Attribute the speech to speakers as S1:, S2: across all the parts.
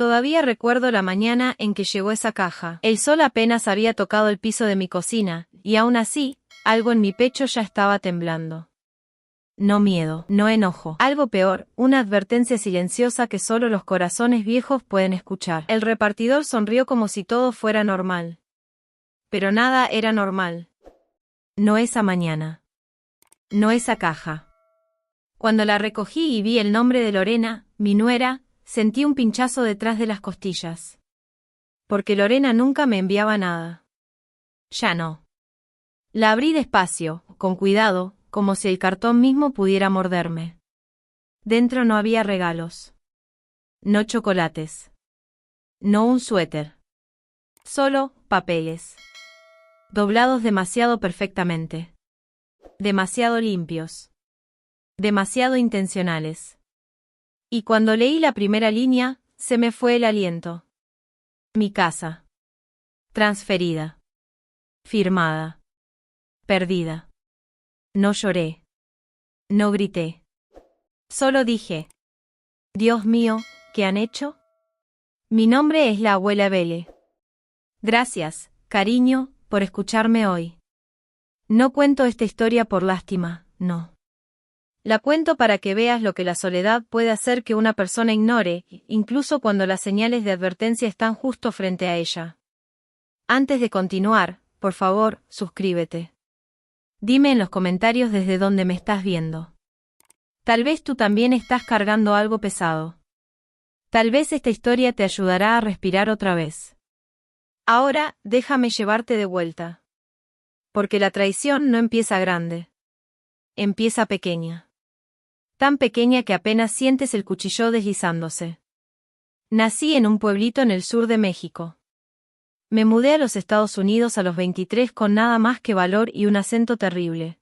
S1: Todavía recuerdo la mañana en que llegó esa caja. El sol apenas había tocado el piso de mi cocina, y aún así, algo en mi pecho ya estaba temblando. No miedo, no enojo. Algo peor, una advertencia silenciosa que solo los corazones viejos pueden escuchar. El repartidor sonrió como si todo fuera normal. Pero nada era normal. No esa mañana. No esa caja. Cuando la recogí y vi el nombre de Lorena, mi nuera, sentí un pinchazo detrás de las costillas. Porque Lorena nunca me enviaba nada. Ya no. La abrí despacio, con cuidado, como si el cartón mismo pudiera morderme. Dentro no había regalos. No chocolates. No un suéter. Solo papeles. Doblados demasiado perfectamente. Demasiado limpios. Demasiado intencionales. Y cuando leí la primera línea, se me fue el aliento. Mi casa. Transferida. Firmada. Perdida. No lloré. No grité. Solo dije. Dios mío, ¿qué han hecho? Mi nombre es la abuela Belle. Gracias, cariño, por escucharme hoy. No cuento esta historia por lástima, no. La cuento para que veas lo que la soledad puede hacer que una persona ignore, incluso cuando las señales de advertencia están justo frente a ella. Antes de continuar, por favor, suscríbete. Dime en los comentarios desde dónde me estás viendo. Tal vez tú también estás cargando algo pesado. Tal vez esta historia te ayudará a respirar otra vez. Ahora, déjame llevarte de vuelta. Porque la traición no empieza grande. Empieza pequeña. Tan pequeña que apenas sientes el cuchillo deslizándose. Nací en un pueblito en el sur de México. Me mudé a los Estados Unidos a los 23 con nada más que valor y un acento terrible.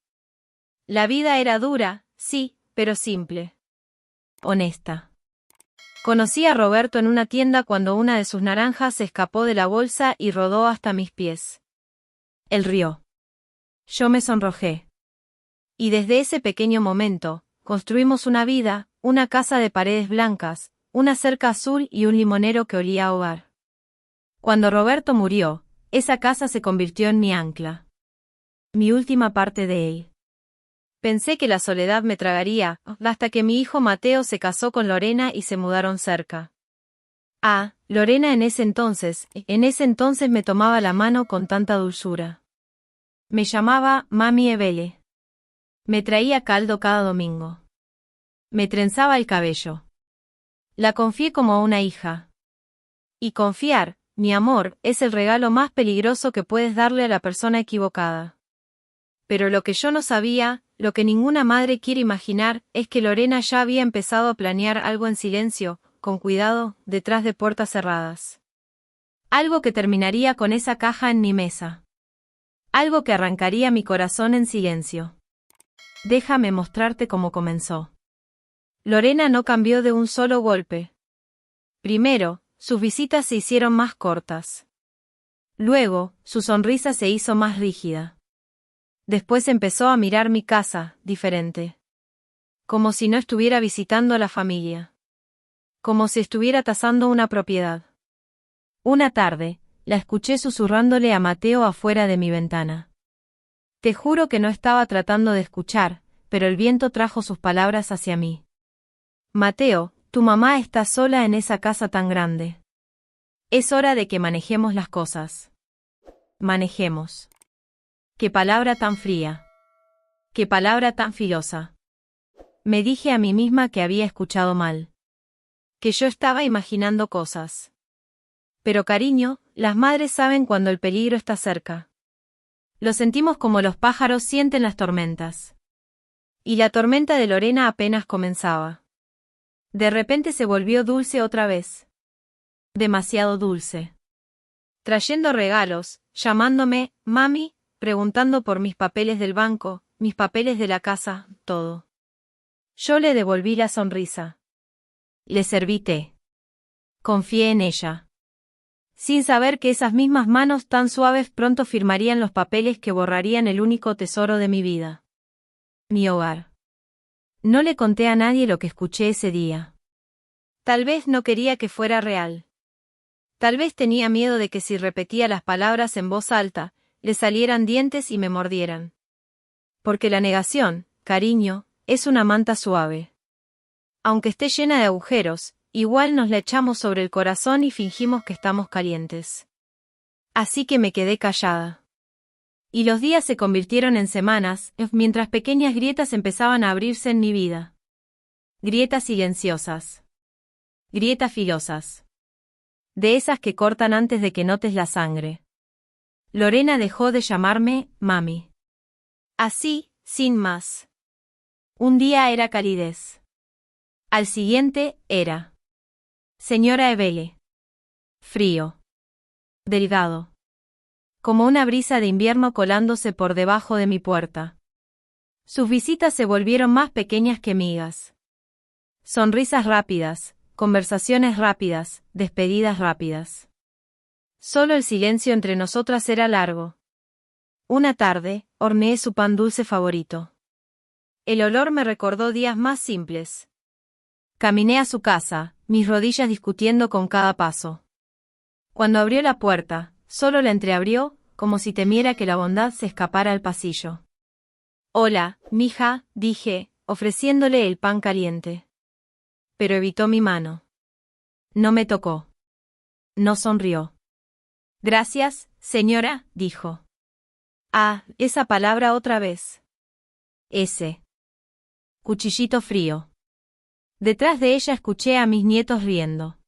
S1: La vida era dura, sí, pero simple. Honesta. Conocí a Roberto en una tienda cuando una de sus naranjas se escapó de la bolsa y rodó hasta mis pies. Él rió. Yo me sonrojé. Y desde ese pequeño momento, construimos una vida, una casa de paredes blancas, una cerca azul y un limonero que olía a hogar. Cuando Roberto murió, esa casa se convirtió en mi ancla. Mi última parte de él. Pensé que la soledad me tragaría, hasta que mi hijo Mateo se casó con Lorena y se mudaron cerca. Lorena en ese entonces me tomaba la mano con tanta dulzura. Me llamaba Mami Ebele. Me traía caldo cada domingo. Me trenzaba el cabello. La confié como a una hija. Y confiar, mi amor, es el regalo más peligroso que puedes darle a la persona equivocada. Pero lo que yo no sabía, lo que ninguna madre quiere imaginar, es que Lorena ya había empezado a planear algo en silencio, con cuidado, detrás de puertas cerradas. Algo que terminaría con esa caja en mi mesa. Algo que arrancaría mi corazón en silencio. Déjame mostrarte cómo comenzó. Lorena no cambió de un solo golpe. Primero, sus visitas se hicieron más cortas. Luego, su sonrisa se hizo más rígida. Después empezó a mirar mi casa, diferente. Como si no estuviera visitando a la familia. Como si estuviera tasando una propiedad. Una tarde, la escuché susurrándole a Mateo afuera de mi ventana. Te juro que no estaba tratando de escuchar, pero el viento trajo sus palabras hacia mí. Mateo, tu mamá está sola en esa casa tan grande. Es hora de que manejemos las cosas. Manejemos. Qué palabra tan fría. Qué palabra tan filosa. Me dije a mí misma que había escuchado mal. Que yo estaba imaginando cosas. Pero cariño, las madres saben cuando el peligro está cerca. Lo sentimos como los pájaros sienten las tormentas. Y la tormenta de Lorena apenas comenzaba. De repente se volvió dulce otra vez. Demasiado dulce. Trayendo regalos, llamándome, mami, preguntando por mis papeles del banco, mis papeles de la casa, todo. Yo le devolví la sonrisa. Le serví té. Confié en ella. Sin saber que esas mismas manos tan suaves pronto firmarían los papeles que borrarían el único tesoro de mi vida. Mi hogar. No le conté a nadie lo que escuché ese día. Tal vez no quería que fuera real. Tal vez tenía miedo de que si repetía las palabras en voz alta, le salieran dientes y me mordieran. Porque la negación, cariño, es una manta suave. Aunque esté llena de agujeros, igual nos la echamos sobre el corazón y fingimos que estamos calientes. Así que me quedé callada. Y los días se convirtieron en semanas, mientras pequeñas grietas empezaban a abrirse en mi vida. Grietas silenciosas. Grietas filosas. De esas que cortan antes de que notes la sangre. Lorena dejó de llamarme mami. Así, sin más. Un día era calidez. Al siguiente, era señora Evele. Frío. Delgado. Como una brisa de invierno colándose por debajo de mi puerta. Sus visitas se volvieron más pequeñas que migas. Sonrisas rápidas, conversaciones rápidas, despedidas rápidas. Solo el silencio entre nosotras era largo. Una tarde, horneé su pan dulce favorito. El olor me recordó días más simples. Caminé a su casa, mis rodillas discutiendo con cada paso. Cuando abrió la puerta, solo la entreabrió, como si temiera que la bondad se escapara al pasillo. Hola, mija, dije, ofreciéndole el pan caliente. Pero evitó mi mano. No me tocó. No sonrió. Gracias, señora, dijo. Ah, esa palabra otra vez. Ese. Cuchillito frío. Detrás de ella escuché a mis nietos riendo.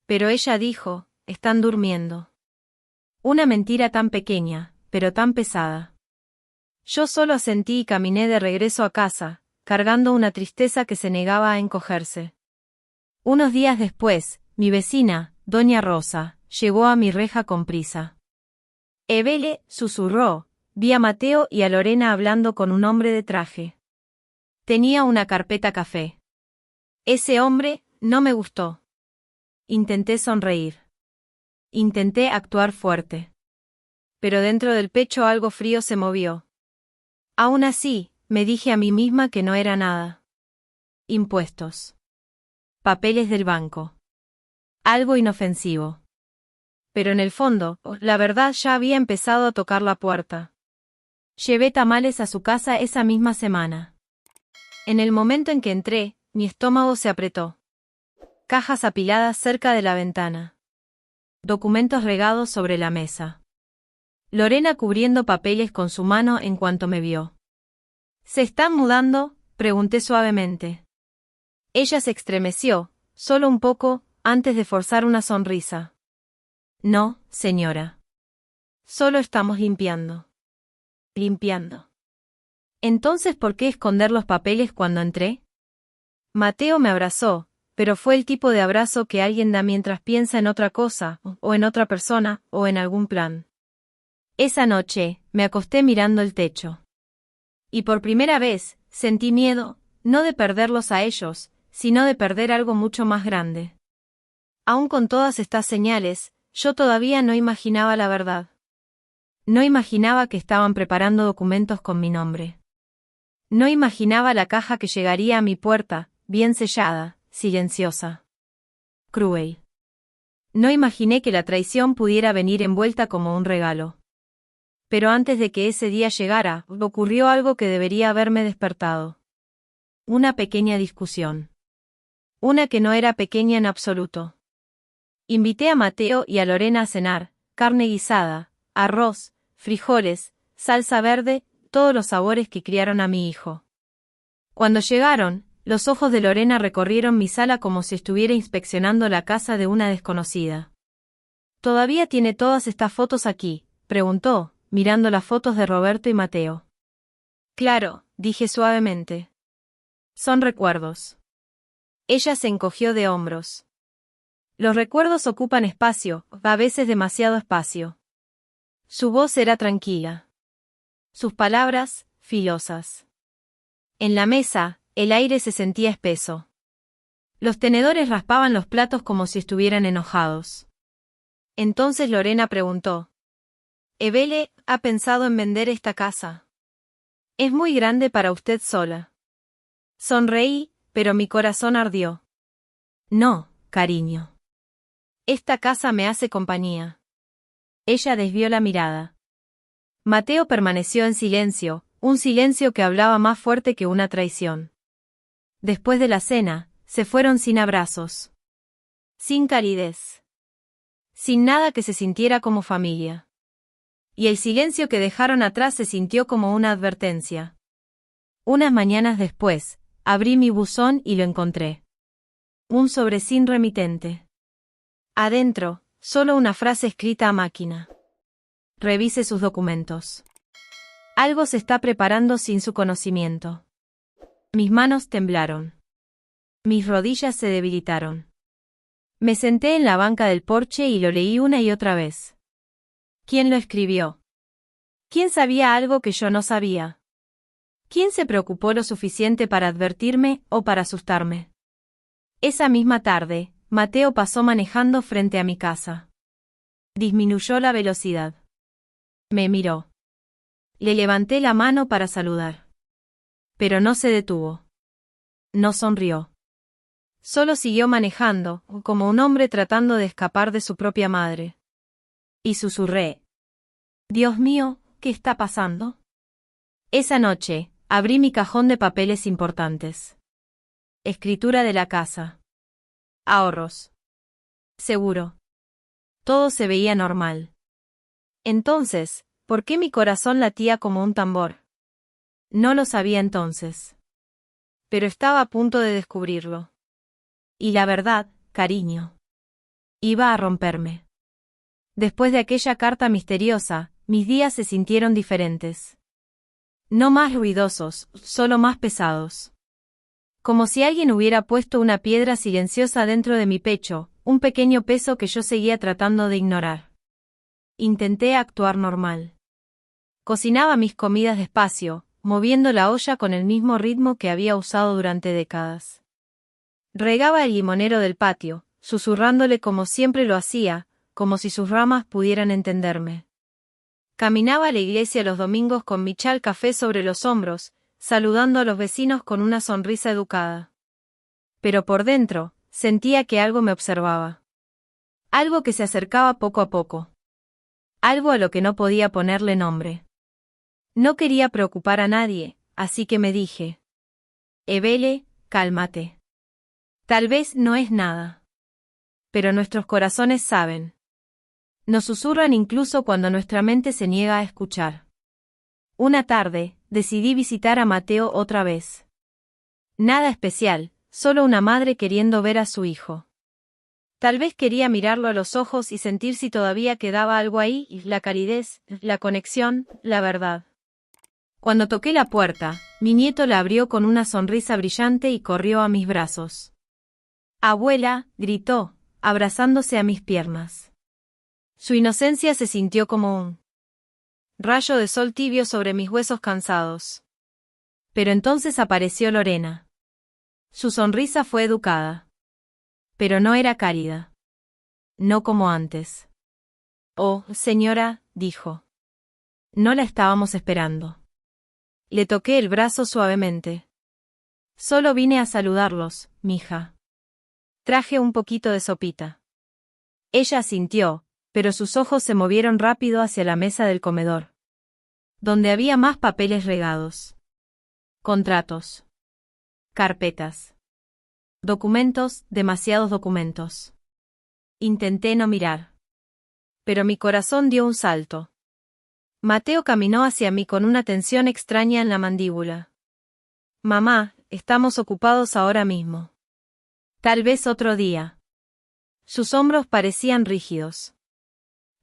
S1: Pero ella dijo, están durmiendo. Una mentira tan pequeña, pero tan pesada. Yo solo asentí y caminé de regreso a casa, cargando una tristeza que se negaba a encogerse. Unos días después, mi vecina, doña Rosa, llegó a mi reja con prisa. Evele, susurró, vi a Mateo y a Lorena hablando con un hombre de traje. Tenía una carpeta café. Ese hombre, no me gustó. Intenté sonreír. Intenté actuar fuerte. Pero dentro del pecho algo frío se movió. Aún así, me dije a mí misma que no era nada. Impuestos. Papeles del banco. Algo inofensivo. Pero en el fondo, la verdad ya había empezado a tocar la puerta. Llevé tamales a su casa esa misma semana. En el momento en que entré, mi estómago se apretó. Cajas apiladas cerca de la ventana. Documentos regados sobre la mesa. Lorena cubriendo papeles con su mano en cuanto me vio. ¿Se están mudando?, pregunté suavemente. Ella se estremeció, solo un poco, antes de forzar una sonrisa. No, señora. Solo estamos limpiando. Limpiando. Entonces, ¿por qué esconder los papeles cuando entré? Mateo me abrazó, pero fue el tipo de abrazo que alguien da mientras piensa en otra cosa, o en otra persona, o en algún plan. Esa noche, me acosté mirando el techo. Y por primera vez, sentí miedo, no de perderlos a ellos, sino de perder algo mucho más grande. Aún con todas estas señales, yo todavía no imaginaba la verdad. No imaginaba que estaban preparando documentos con mi nombre. No imaginaba la caja que llegaría a mi puerta, bien sellada, silenciosa. Cruel. No imaginé que la traición pudiera venir envuelta como un regalo. Pero antes de que ese día llegara, ocurrió algo que debería haberme despertado. Una pequeña discusión. Una que no era pequeña en absoluto. Invité a Mateo y a Lorena a cenar, carne guisada, arroz, frijoles, salsa verde, todos los sabores que criaron a mi hijo. Cuando llegaron, los ojos de Lorena recorrieron mi sala como si estuviera inspeccionando la casa de una desconocida. ¿Todavía tiene todas estas fotos aquí?, preguntó, mirando las fotos de Roberto y Mateo. Claro, dije suavemente. Son recuerdos. Ella se encogió de hombros. Los recuerdos ocupan espacio, a veces demasiado espacio. Su voz era tranquila. Sus palabras, filosas. En la mesa, el aire se sentía espeso. Los tenedores raspaban los platos como si estuvieran enojados. Entonces Lorena preguntó. Evele, ¿ha pensado en vender esta casa? Es muy grande para usted sola. Sonreí, pero mi corazón ardió. No, cariño. Esta casa me hace compañía. Ella desvió la mirada. Mateo permaneció en silencio, un silencio que hablaba más fuerte que una traición. Después de la cena, se fueron sin abrazos. Sin calidez. Sin nada que se sintiera como familia. Y el silencio que dejaron atrás se sintió como una advertencia. Unas mañanas después, abrí mi buzón y lo encontré. Un sobre sin remitente. Adentro, solo una frase escrita a máquina. Revise sus documentos. Algo se está preparando sin su conocimiento. Mis manos temblaron. Mis rodillas se debilitaron. Me senté en la banca del porche y lo leí una y otra vez. ¿Quién lo escribió? ¿Quién sabía algo que yo no sabía? ¿Quién se preocupó lo suficiente para advertirme o para asustarme? Esa misma tarde, Mateo pasó manejando frente a mi casa. Disminuyó la velocidad. Me miró. Le levanté la mano para saludar. Pero no se detuvo. No sonrió. Solo siguió manejando, como un hombre tratando de escapar de su propia madre. Y susurré. Dios mío, ¿qué está pasando? Esa noche, abrí mi cajón de papeles importantes. Escritura de la casa. Ahorros. Seguro. Todo se veía normal. Entonces, ¿por qué mi corazón latía como un tambor? No lo sabía entonces. Pero estaba a punto de descubrirlo. Y la verdad, cariño. Iba a romperme. Después de aquella carta misteriosa, mis días se sintieron diferentes. No más ruidosos, solo más pesados. Como si alguien hubiera puesto una piedra silenciosa dentro de mi pecho, un pequeño peso que yo seguía tratando de ignorar. Intenté actuar normal. Cocinaba mis comidas despacio, moviendo la olla con el mismo ritmo que había usado durante décadas. Regaba el limonero del patio, susurrándole como siempre lo hacía, como si sus ramas pudieran entenderme. Caminaba a la iglesia los domingos con mi chal café sobre los hombros, saludando a los vecinos con una sonrisa educada. Pero por dentro, sentía que algo me observaba. Algo que se acercaba poco a poco. Algo a lo que no podía ponerle nombre. No quería preocupar a nadie, así que me dije. Evele, cálmate. Tal vez no es nada. Pero nuestros corazones saben. Nos susurran incluso cuando nuestra mente se niega a escuchar. Una tarde, decidí visitar a Mateo otra vez. Nada especial, solo una madre queriendo ver a su hijo. Tal vez quería mirarlo a los ojos y sentir si todavía quedaba algo ahí, la calidez, la conexión, la verdad. Cuando toqué la puerta, mi nieto la abrió con una sonrisa brillante y corrió a mis brazos. Abuela, gritó, abrazándose a mis piernas. Su inocencia se sintió como un rayo de sol tibio sobre mis huesos cansados. Pero entonces apareció Lorena. Su sonrisa fue educada. Pero no era cálida. No como antes. Oh, señora, dijo. No la estábamos esperando. Le toqué el brazo suavemente. Solo vine a saludarlos, mija. Traje un poquito de sopita. Ella asintió, pero sus ojos se movieron rápido hacia la mesa del comedor, donde había más papeles regados. Contratos. Carpetas. Documentos, demasiados documentos. Intenté no mirar. Pero mi corazón dio un salto. Mateo caminó hacia mí con una tensión extraña en la mandíbula. Mamá, estamos ocupados ahora mismo. Tal vez otro día. Sus hombros parecían rígidos.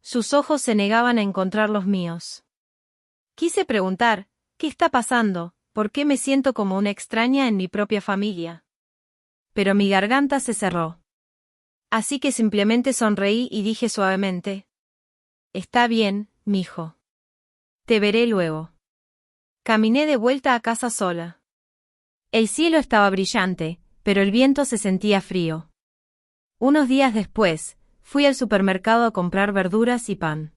S1: Sus ojos se negaban a encontrar los míos. Quise preguntar, ¿qué está pasando? ¿Por qué me siento como una extraña en mi propia familia? Pero mi garganta se cerró. Así que simplemente sonreí y dije suavemente. Está bien, mijo. Te veré luego. Caminé de vuelta a casa sola. El cielo estaba brillante, pero el viento se sentía frío. Unos días después, fui al supermercado a comprar verduras y pan.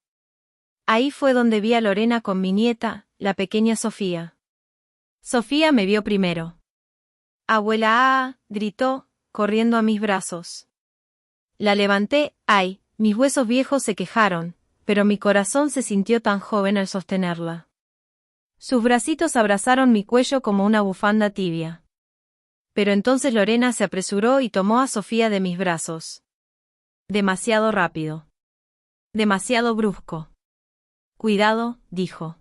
S1: Ahí fue donde vi a Lorena con mi nieta, la pequeña Sofía. Sofía me vio primero. Abuela, gritó, corriendo a mis brazos. La levanté, ay, mis huesos viejos se quejaron, pero mi corazón se sintió tan joven al sostenerla. Sus bracitos abrazaron mi cuello como una bufanda tibia. Pero entonces Lorena se apresuró y tomó a Sofía de mis brazos. Demasiado rápido. Demasiado brusco. Cuidado, dijo.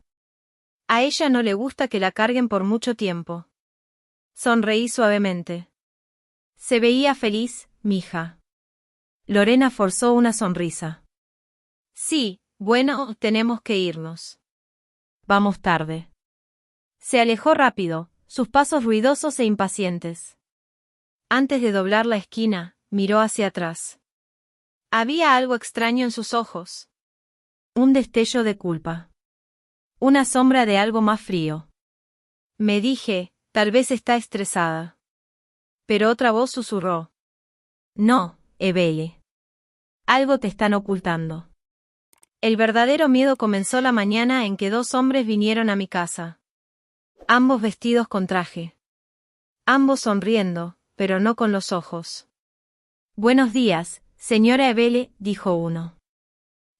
S1: A ella no le gusta que la carguen por mucho tiempo. Sonreí suavemente. Se veía feliz, mija. Lorena forzó una sonrisa. Sí, bueno, tenemos que irnos. Vamos tarde. Se alejó rápido, sus pasos ruidosos e impacientes. Antes de doblar la esquina, miró hacia atrás. Había algo extraño en sus ojos. Un destello de culpa. Una sombra de algo más frío. Me dije, tal vez está estresada. Pero otra voz susurró. No, Ebele. Algo te están ocultando. El verdadero miedo comenzó la mañana en que dos hombres vinieron a mi casa. Ambos vestidos con traje. Ambos sonriendo, pero no con los ojos. Buenos días, señora Ebele, dijo uno.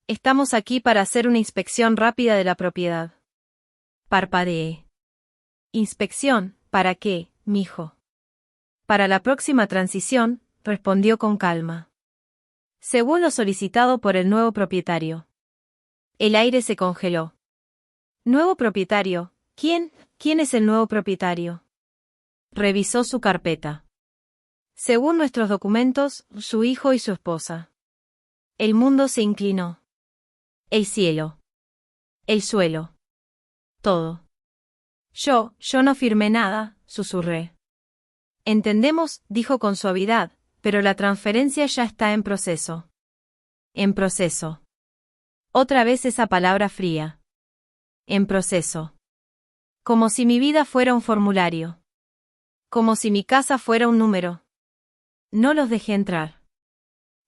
S1: Estamos aquí para hacer una inspección rápida de la propiedad. Parpadeé. ¿Inspección? ¿Para qué, mijo? Para la próxima transición, respondió con calma. Según lo solicitado por el nuevo propietario. El aire se congeló. ¿Nuevo propietario? ¿Quién es el nuevo propietario? Revisó su carpeta. Según nuestros documentos, su hijo y su esposa. El mundo se inclinó. El cielo. El suelo. Todo. Yo no firmé nada, susurré. Entendemos, dijo con suavidad, pero la transferencia ya está en proceso. En proceso. Otra vez esa palabra fría. En proceso. Como si mi vida fuera un formulario. Como si mi casa fuera un número. No los dejé entrar.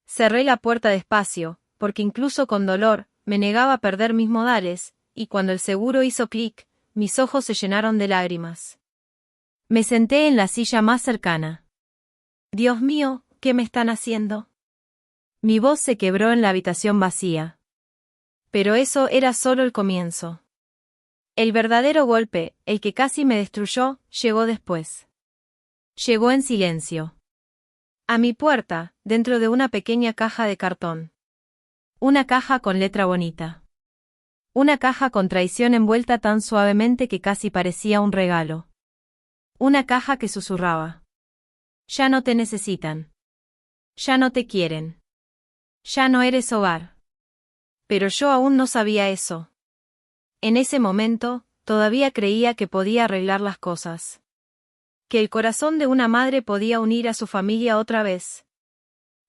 S1: Cerré la puerta despacio, porque incluso con dolor, me negaba a perder mis modales, y cuando el seguro hizo clic, mis ojos se llenaron de lágrimas. Me senté en la silla más cercana. Dios mío, ¿qué me están haciendo? Mi voz se quebró en la habitación vacía. Pero eso era solo el comienzo. El verdadero golpe, el que casi me destruyó, llegó después. Llegó en silencio. A mi puerta, dentro de una pequeña caja de cartón. Una caja con letra bonita. Una caja con traición envuelta tan suavemente que casi parecía un regalo. Una caja que susurraba. Ya no te necesitan. Ya no te quieren. Ya no eres hogar. Pero yo aún no sabía eso. En ese momento, todavía creía que podía arreglar las cosas. Que el corazón de una madre podía unir a su familia otra vez.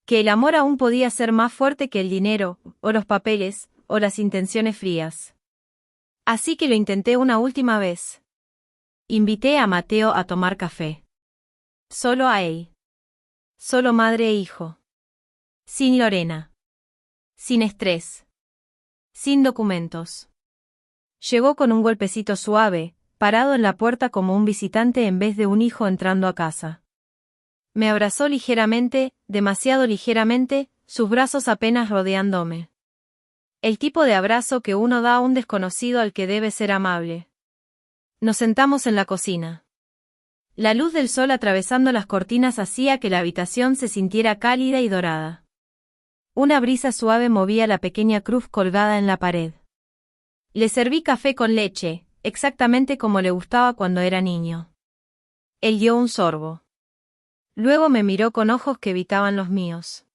S1: Que el amor aún podía ser más fuerte que el dinero, o los papeles, o las intenciones frías. Así que lo intenté una última vez. Invité a Mateo a tomar café. Solo a él. Solo madre e hijo. Sin Lorena. Sin estrés. Sin documentos. Llegó con un golpecito suave, parado en la puerta como un visitante en vez de un hijo entrando a casa. Me abrazó ligeramente, demasiado ligeramente, sus brazos apenas rodeándome. El tipo de abrazo que uno da a un desconocido al que debe ser amable. Nos sentamos en la cocina. La luz del sol atravesando las cortinas hacía que la habitación se sintiera cálida y dorada. Una brisa suave movía la pequeña cruz colgada en la pared. Le serví café con leche, exactamente como le gustaba cuando era niño. Él dio un sorbo. Luego me miró con ojos que evitaban los míos.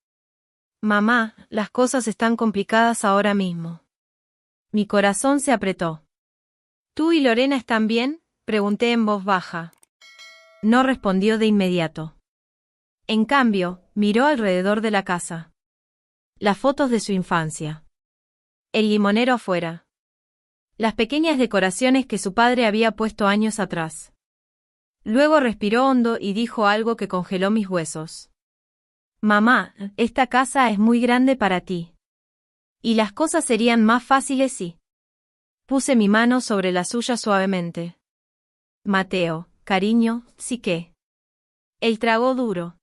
S1: Mamá, las cosas están complicadas ahora mismo. Mi corazón se apretó. ¿Tú y Lorena están bien?, pregunté en voz baja. No respondió de inmediato. En cambio, miró alrededor de la casa. Las fotos de su infancia. El limonero afuera. Las pequeñas decoraciones que su padre había puesto años atrás. Luego respiró hondo y dijo algo que congeló mis huesos. Mamá, esta casa es muy grande para ti. Y las cosas serían más fáciles si... Puse mi mano sobre la suya suavemente. Mateo, cariño, sí que. Él tragó duro.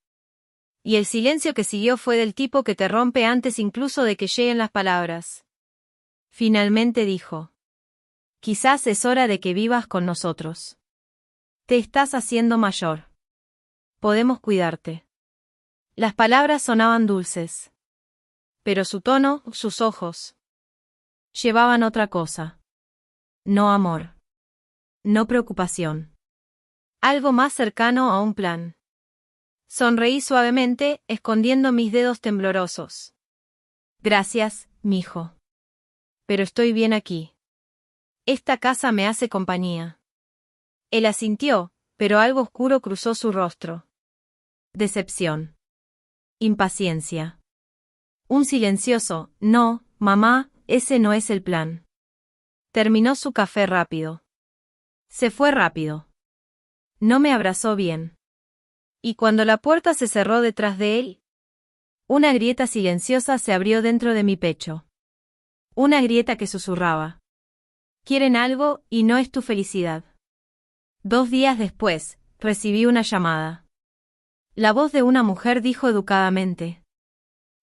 S1: Y el silencio que siguió fue del tipo que te rompe antes incluso de que lleguen las palabras. Finalmente dijo: quizás es hora de que vivas con nosotros. Te estás haciendo mayor. Podemos cuidarte. Las palabras sonaban dulces. Pero su tono, sus ojos, llevaban otra cosa. No amor. No preocupación. Algo más cercano a un plan. Sonreí suavemente, escondiendo mis dedos temblorosos. Gracias, mijo. Pero estoy bien aquí. Esta casa me hace compañía. Él asintió, pero algo oscuro cruzó su rostro. Decepción. Impaciencia. Un silencioso: no, mamá, ese no es el plan. Terminó su café rápido. Se fue rápido. No me abrazó bien. Y cuando la puerta se cerró detrás de él, una grieta silenciosa se abrió dentro de mi pecho. Una grieta que susurraba: quieren algo y no es tu felicidad. 2 días después, recibí una llamada. La voz de una mujer dijo educadamente: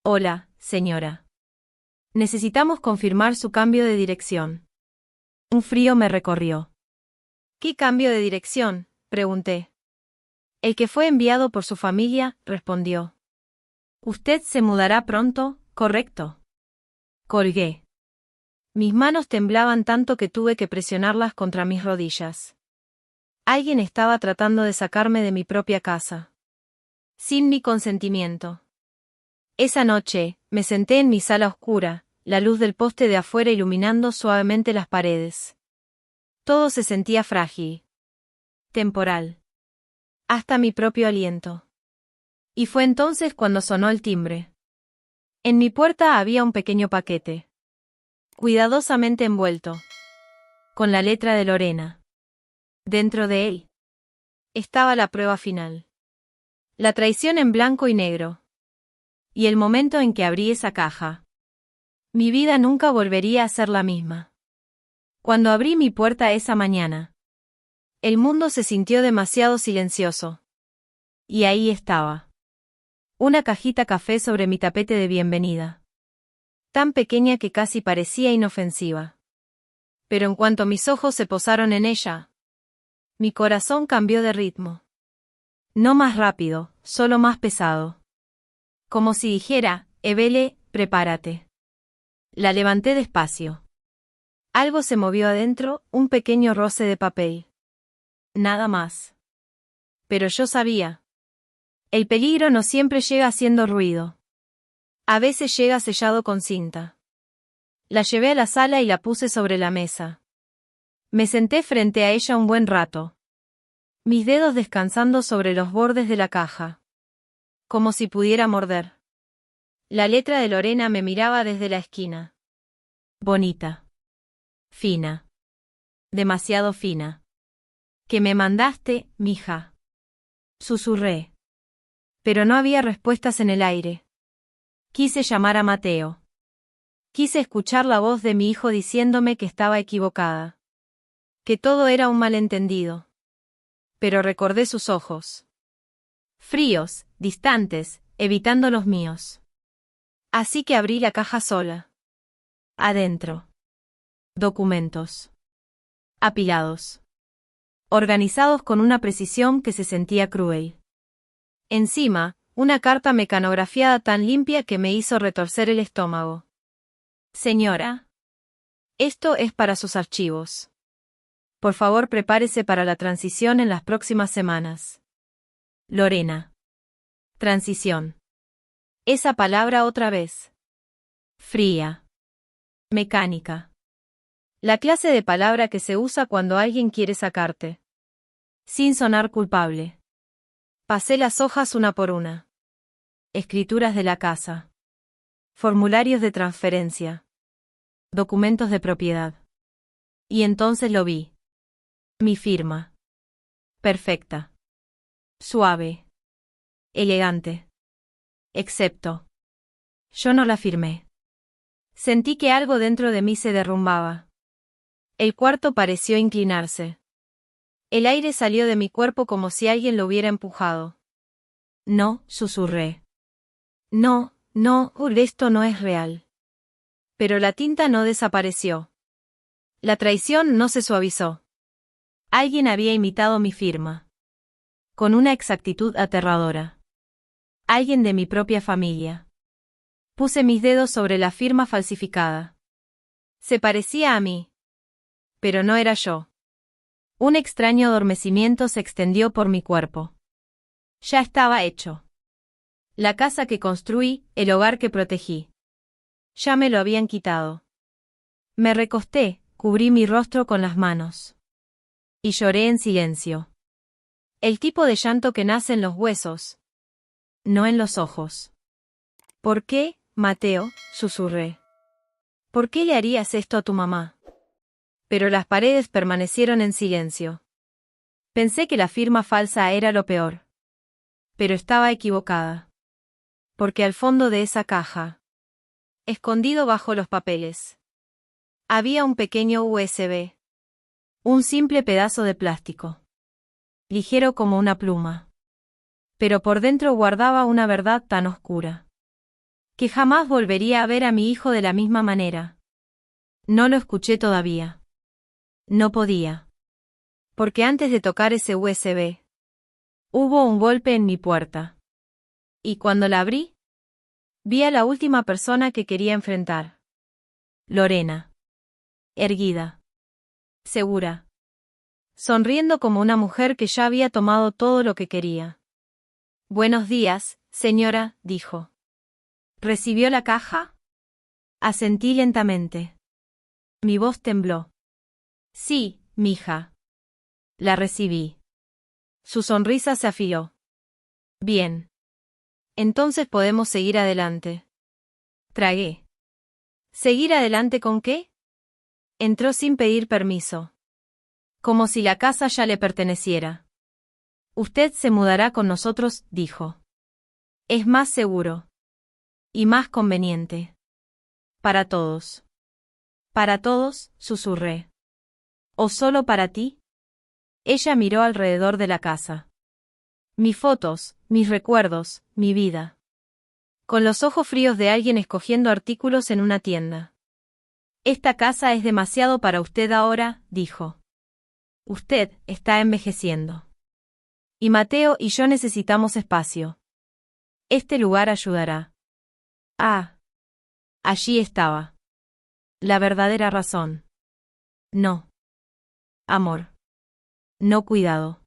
S1: hola, señora. Necesitamos confirmar su cambio de dirección. Un frío me recorrió. ¿Qué cambio de dirección?, pregunté. El que fue enviado por su familia, respondió. Usted se mudará pronto, ¿correcto? Colgué. Mis manos temblaban tanto que tuve que presionarlas contra mis rodillas. Alguien estaba tratando de sacarme de mi propia casa. Sin mi consentimiento. Esa noche, me senté en mi sala oscura, la luz del poste de afuera iluminando suavemente las paredes. Todo se sentía frágil. Temporal. Hasta mi propio aliento. Y fue entonces cuando sonó el timbre. En mi puerta había un pequeño paquete. Cuidadosamente envuelto. Con la letra de Lorena. Dentro de él estaba la prueba final. La traición en blanco y negro. Y el momento en que abrí esa caja. Mi vida nunca volvería a ser la misma. Cuando abrí mi puerta esa mañana, el mundo se sintió demasiado silencioso. Y ahí estaba. Una cajita café sobre mi tapete de bienvenida. Tan pequeña que casi parecía inofensiva. Pero en cuanto mis ojos se posaron en ella, mi corazón cambió de ritmo. No más rápido, solo más pesado. Como si dijera: Evele, prepárate. La levanté despacio. Algo se movió adentro, un pequeño roce de papel. Nada más. Pero yo sabía. El peligro no siempre llega haciendo ruido. A veces llega sellado con cinta. La llevé a la sala y la puse sobre la mesa. Me senté frente a ella un buen rato. Mis dedos descansando sobre los bordes de la caja. Como si pudiera morder. La letra de Lorena me miraba desde la esquina. Bonita. Fina. Demasiado fina. ¿Qué me mandaste, mija? Susurré. Pero no había respuestas en el aire. Quise llamar a Mateo. Quise escuchar la voz de mi hijo diciéndome que estaba equivocada. Que todo era un malentendido. Pero recordé sus ojos. Fríos, distantes, evitando los míos. Así que abrí la caja sola. Adentro. Documentos. Apilados. Organizados con una precisión que se sentía cruel. Encima, una carta mecanografiada tan limpia que me hizo retorcer el estómago. Señora. Esto es para sus archivos. Por favor, prepárese para la transición en las próximas semanas. Lorena. Transición. Esa palabra otra vez. Fría. Mecánica. La clase de palabra que se usa cuando alguien quiere sacarte. Sin sonar culpable. Pasé las hojas una por una. Escrituras de la casa. Formularios de transferencia. Documentos de propiedad. Y entonces lo vi. Mi firma. Perfecta. Suave. Elegante. Excepto. Yo no la firmé. Sentí que algo dentro de mí se derrumbaba. El cuarto pareció inclinarse. El aire salió de mi cuerpo como si alguien lo hubiera empujado. No, susurré. No, no, esto no es real. Pero la tinta no desapareció. La traición no se suavizó. Alguien había imitado mi firma. Con una exactitud aterradora. Alguien de mi propia familia. Puse mis dedos sobre la firma falsificada. Se parecía a mí. Pero no era yo. Un extraño adormecimiento se extendió por mi cuerpo. Ya estaba hecho. La casa que construí, el hogar que protegí. Ya me lo habían quitado. Me recosté, cubrí mi rostro con las manos. Y lloré en silencio. El tipo de llanto que nace en los huesos. No en los ojos. ¿Por qué, Mateo?, susurré. ¿Por qué le harías esto a tu mamá? Pero las paredes permanecieron en silencio. Pensé que la firma falsa era lo peor. Pero estaba equivocada. Porque al fondo de esa caja, escondido bajo los papeles, había un pequeño USB. Un simple pedazo de plástico. Ligero como una pluma. Pero por dentro guardaba una verdad tan oscura. Que jamás volvería a ver a mi hijo de la misma manera. No lo escuché todavía. No podía. Porque antes de tocar ese USB, hubo un golpe en mi puerta. Y cuando la abrí, vi a la última persona que quería enfrentar. Lorena. Erguida. Segura. Sonriendo como una mujer que ya había tomado todo lo que quería. Buenos días, señora, dijo. ¿Recibió la caja? Asentí lentamente. Mi voz tembló. Sí, mija. La recibí. Su sonrisa se afiló. Bien. Entonces podemos seguir adelante. Tragué. ¿Seguir adelante con qué? Entró sin pedir permiso. Como si la casa ya le perteneciera. Usted se mudará con nosotros, dijo. Es más seguro. Y más conveniente. Para todos. Para todos, susurré. ¿O solo para ti? Ella miró alrededor de la casa. Mis fotos, mis recuerdos, mi vida. Con los ojos fríos de alguien escogiendo artículos en una tienda. Esta casa es demasiado para usted ahora, dijo. Usted está envejeciendo. Y Mateo y yo necesitamos espacio. Este lugar ayudará. Ah. Allí estaba. La verdadera razón. No. Amor. No cuidado.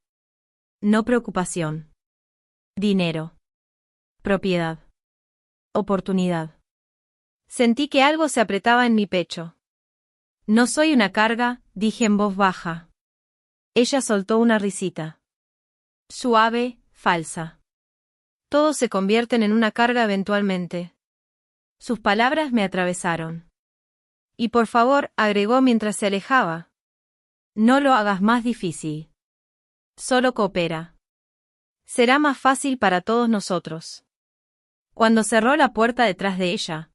S1: No preocupación. Dinero. Propiedad. Oportunidad. Sentí que algo se apretaba en mi pecho. No soy una carga, dije en voz baja. Ella soltó una risita. Suave, falsa. Todos se convierten en una carga eventualmente. Sus palabras me atravesaron. Y por favor, agregó mientras se alejaba. No lo hagas más difícil. Solo coopera. Será más fácil para todos nosotros. Cuando cerró la puerta detrás de ella,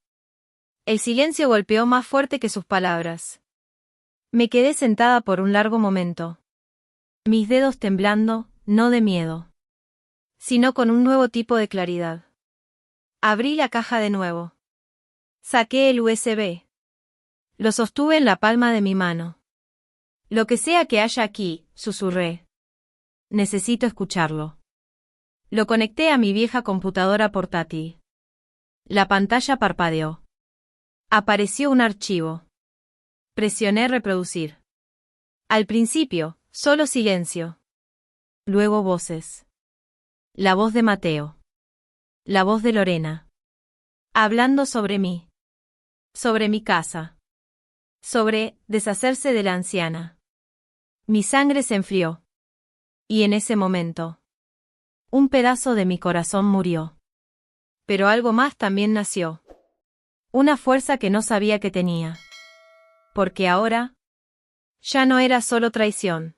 S1: el silencio golpeó más fuerte que sus palabras. Me quedé sentada por un largo momento. Mis dedos temblando, no de miedo, sino con un nuevo tipo de claridad. Abrí la caja de nuevo. Saqué el USB. Lo sostuve en la palma de mi mano. Lo que sea que haya aquí, susurré. Necesito escucharlo. Lo conecté a mi vieja computadora portátil. La pantalla parpadeó. Apareció un archivo. Presioné reproducir. Al principio, solo silencio. Luego voces. La voz de Mateo. La voz de Lorena. Hablando sobre mí. Sobre mi casa. Sobre deshacerse de la anciana. Mi sangre se enfrió. Y en ese momento, un pedazo de mi corazón murió. Pero algo más también nació. Una fuerza que no sabía que tenía. Porque ahora, ya no era solo traición.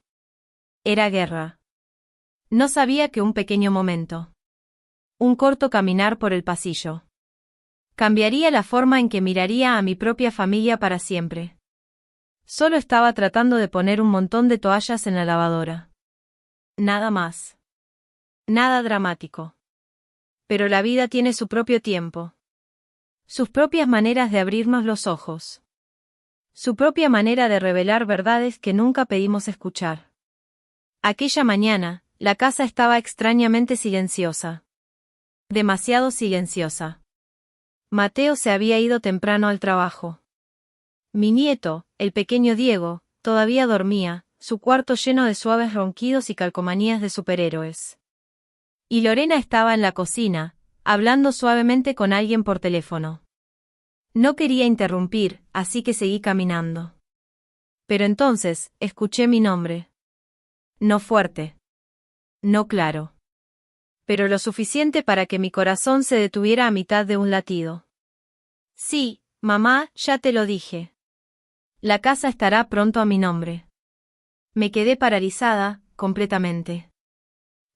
S1: Era guerra. No sabía que un pequeño momento. Un corto caminar por el pasillo. Cambiaría la forma en que miraría a mi propia familia para siempre. Solo estaba tratando de poner un montón de toallas en la lavadora. Nada más. Nada dramático. Pero la vida tiene su propio tiempo. Sus propias maneras de abrirnos los ojos. Su propia manera de revelar verdades que nunca pedimos escuchar. Aquella mañana, la casa estaba extrañamente silenciosa. Demasiado silenciosa. Mateo se había ido temprano al trabajo. Mi nieto, el pequeño Diego, todavía dormía, su cuarto lleno de suaves ronquidos y calcomanías de superhéroes. Y Lorena estaba en la cocina, hablando suavemente con alguien por teléfono. No quería interrumpir, así que seguí caminando. Pero entonces, escuché mi nombre. No fuerte. No claro. Pero lo suficiente para que mi corazón se detuviera a mitad de un latido. Sí, mamá, ya te lo dije. La casa estará pronto a mi nombre. Me quedé paralizada, completamente.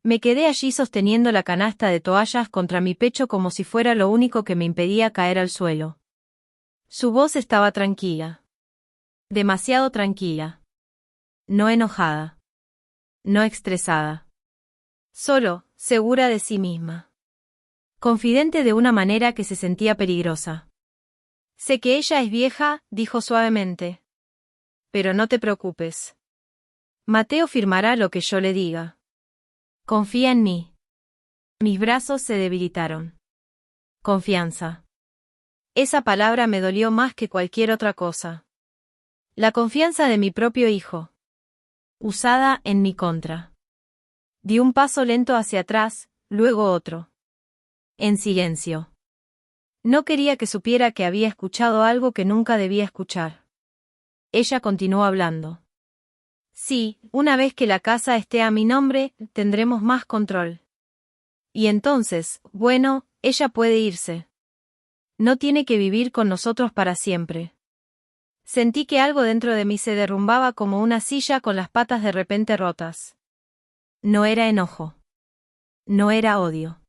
S1: Me quedé allí sosteniendo la canasta de toallas contra mi pecho como si fuera lo único que me impedía caer al suelo. Su voz estaba tranquila. Demasiado tranquila. No enojada. No estresada. Solo, segura de sí misma. Confidente de una manera que se sentía peligrosa. Sé que ella es vieja, dijo suavemente. Pero no te preocupes. Mateo firmará lo que yo le diga. Confía en mí. Mis brazos se debilitaron. Confianza. Esa palabra me dolió más que cualquier otra cosa. La confianza de mi propio hijo. Usada en mi contra. Di un paso lento hacia atrás, luego otro. En silencio. No quería que supiera que había escuchado algo que nunca debía escuchar. Ella continuó hablando. Sí, una vez que la casa esté a mi nombre, tendremos más control. Y entonces, bueno, ella puede irse. No tiene que vivir con nosotros para siempre. Sentí que algo dentro de mí se derrumbaba como una silla con las patas de repente rotas. No era enojo. No era odio.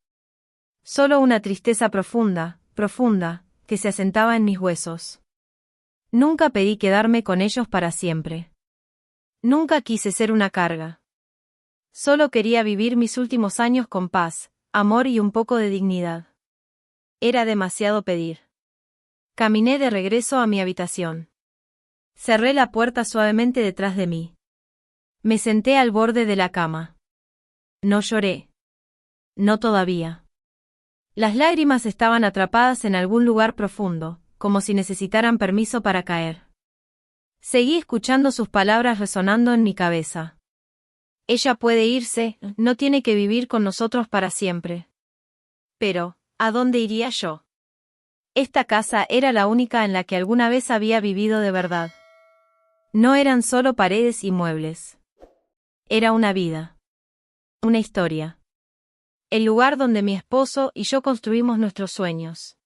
S1: Solo una tristeza profunda, profunda, que se asentaba en mis huesos. Nunca pedí quedarme con ellos para siempre. Nunca quise ser una carga. Solo quería vivir mis últimos años con paz, amor y un poco de dignidad. Era demasiado pedir. Caminé de regreso a mi habitación. Cerré la puerta suavemente detrás de mí. Me senté al borde de la cama. No lloré. No todavía. Las lágrimas estaban atrapadas en algún lugar profundo, como si necesitaran permiso para caer. Seguí escuchando sus palabras resonando en mi cabeza. Ella puede irse, no tiene que vivir con nosotros para siempre. Pero, ¿a dónde iría yo? Esta casa era la única en la que alguna vez había vivido de verdad. No eran solo paredes y muebles. Era una vida. Una historia. El lugar donde mi esposo y yo construimos nuestros sueños.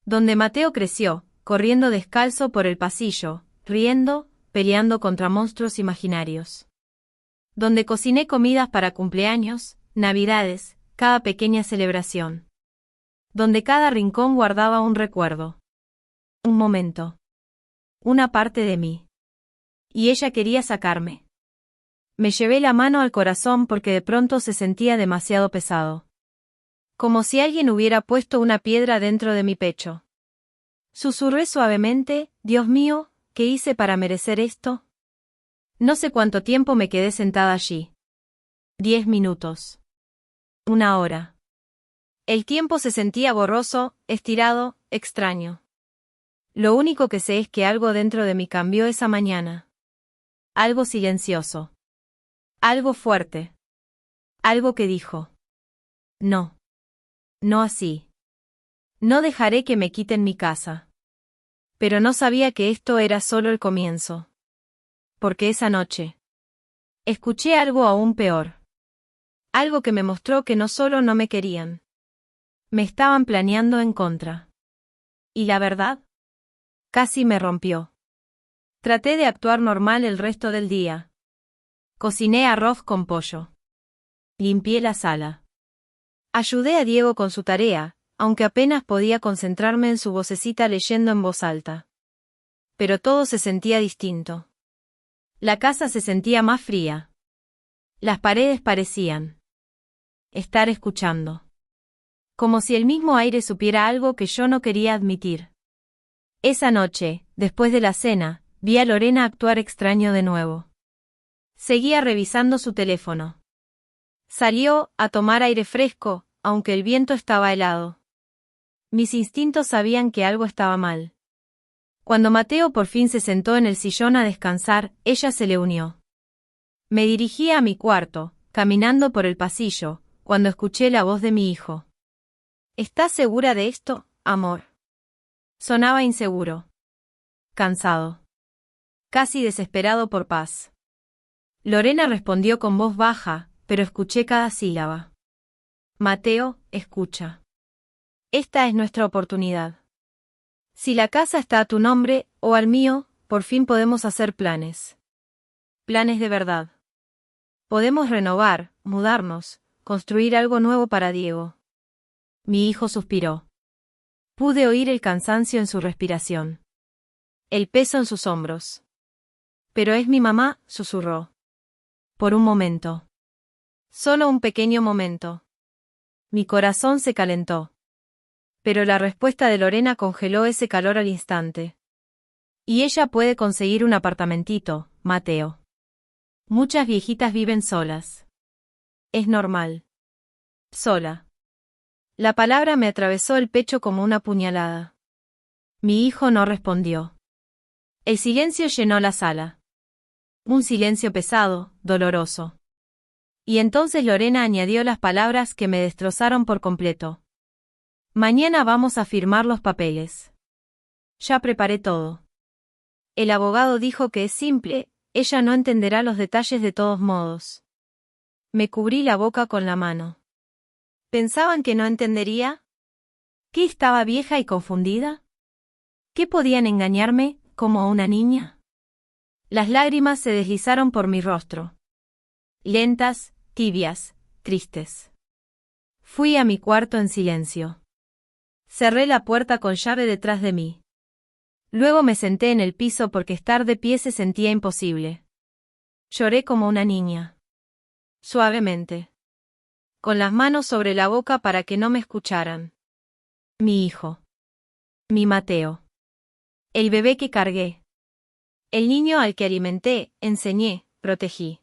S1: Donde Mateo creció, corriendo descalzo por el pasillo, riendo, peleando contra monstruos imaginarios. Donde cociné comidas para cumpleaños, navidades, cada pequeña celebración. Donde cada rincón guardaba un recuerdo. Un momento. Una parte de mí. Y ella quería sacarme. Me llevé la mano al corazón porque de pronto se sentía demasiado pesado. Como si alguien hubiera puesto una piedra dentro de mi pecho. Susurré suavemente, Dios mío, ¿qué hice para merecer esto? No sé cuánto tiempo me quedé sentada allí. 10 minutos. 1 hora. El tiempo se sentía borroso, estirado, extraño. Lo único que sé es que algo dentro de mí cambió esa mañana. Algo silencioso. Algo fuerte. Algo que dijo. No. No así. No dejaré que me quiten mi casa. Pero no sabía que esto era solo el comienzo. Porque esa noche escuché algo aún peor. Algo que me mostró que no solo no me querían. Me estaban planeando en contra. ¿Y la verdad? Casi me rompió. Traté de actuar normal el resto del día. Cociné arroz con pollo. Limpié la sala. Ayudé a Diego con su tarea, aunque apenas podía concentrarme en su vocecita leyendo en voz alta. Pero todo se sentía distinto. La casa se sentía más fría. Las paredes parecían estar escuchando. como si el mismo aire supiera algo que yo no quería admitir. Esa noche, después de la cena, vi a Lorena actuar extraño de nuevo. Seguía revisando su teléfono. Salió a tomar aire fresco, aunque el viento estaba helado. Mis instintos sabían que algo estaba mal. Cuando Mateo por fin se sentó en el sillón a descansar, ella se le unió. Me dirigí a mi cuarto, caminando por el pasillo, cuando escuché la voz de mi hijo. ¿Estás segura de esto, amor? Sonaba inseguro. Cansado. Casi desesperado por paz. Lorena respondió con voz baja, pero escuché cada sílaba. Mateo, escucha. Esta es nuestra oportunidad. Si la casa está a tu nombre, o al mío, por fin podemos hacer planes. Planes de verdad. Podemos renovar, mudarnos, construir algo nuevo para Diego. Mi hijo suspiró. Pude oír el cansancio en su respiración. El peso en sus hombros. Pero es mi mamá, susurró. Por un momento. Solo un pequeño momento. Mi corazón se calentó. Pero la respuesta de Lorena congeló ese calor al instante. Y ella puede conseguir un apartamentito, Mateo. Muchas viejitas viven solas. Es normal. Sola. La palabra me atravesó el pecho como una puñalada. Mi hijo no respondió. El silencio llenó la sala. Un silencio pesado, doloroso. Y entonces Lorena añadió las palabras que me destrozaron por completo. Mañana vamos a firmar los papeles. Ya preparé todo. El abogado dijo que es simple, ella no entenderá los detalles de todos modos. Me cubrí la boca con la mano. ¿Pensaban que no entendería? ¿Que estaba vieja y confundida? ¿Que podían engañarme, como a una niña? Las lágrimas se deslizaron por mi rostro. Lentas, tibias, tristes. Fui a mi cuarto en silencio. Cerré la puerta con llave detrás de mí. Luego me senté en el piso porque estar de pie se sentía imposible. Lloré como una niña. Suavemente. Con las manos sobre la boca para que no me escucharan. Mi hijo. Mi Mateo. El bebé que cargué. El niño al que alimenté, enseñé, protegí.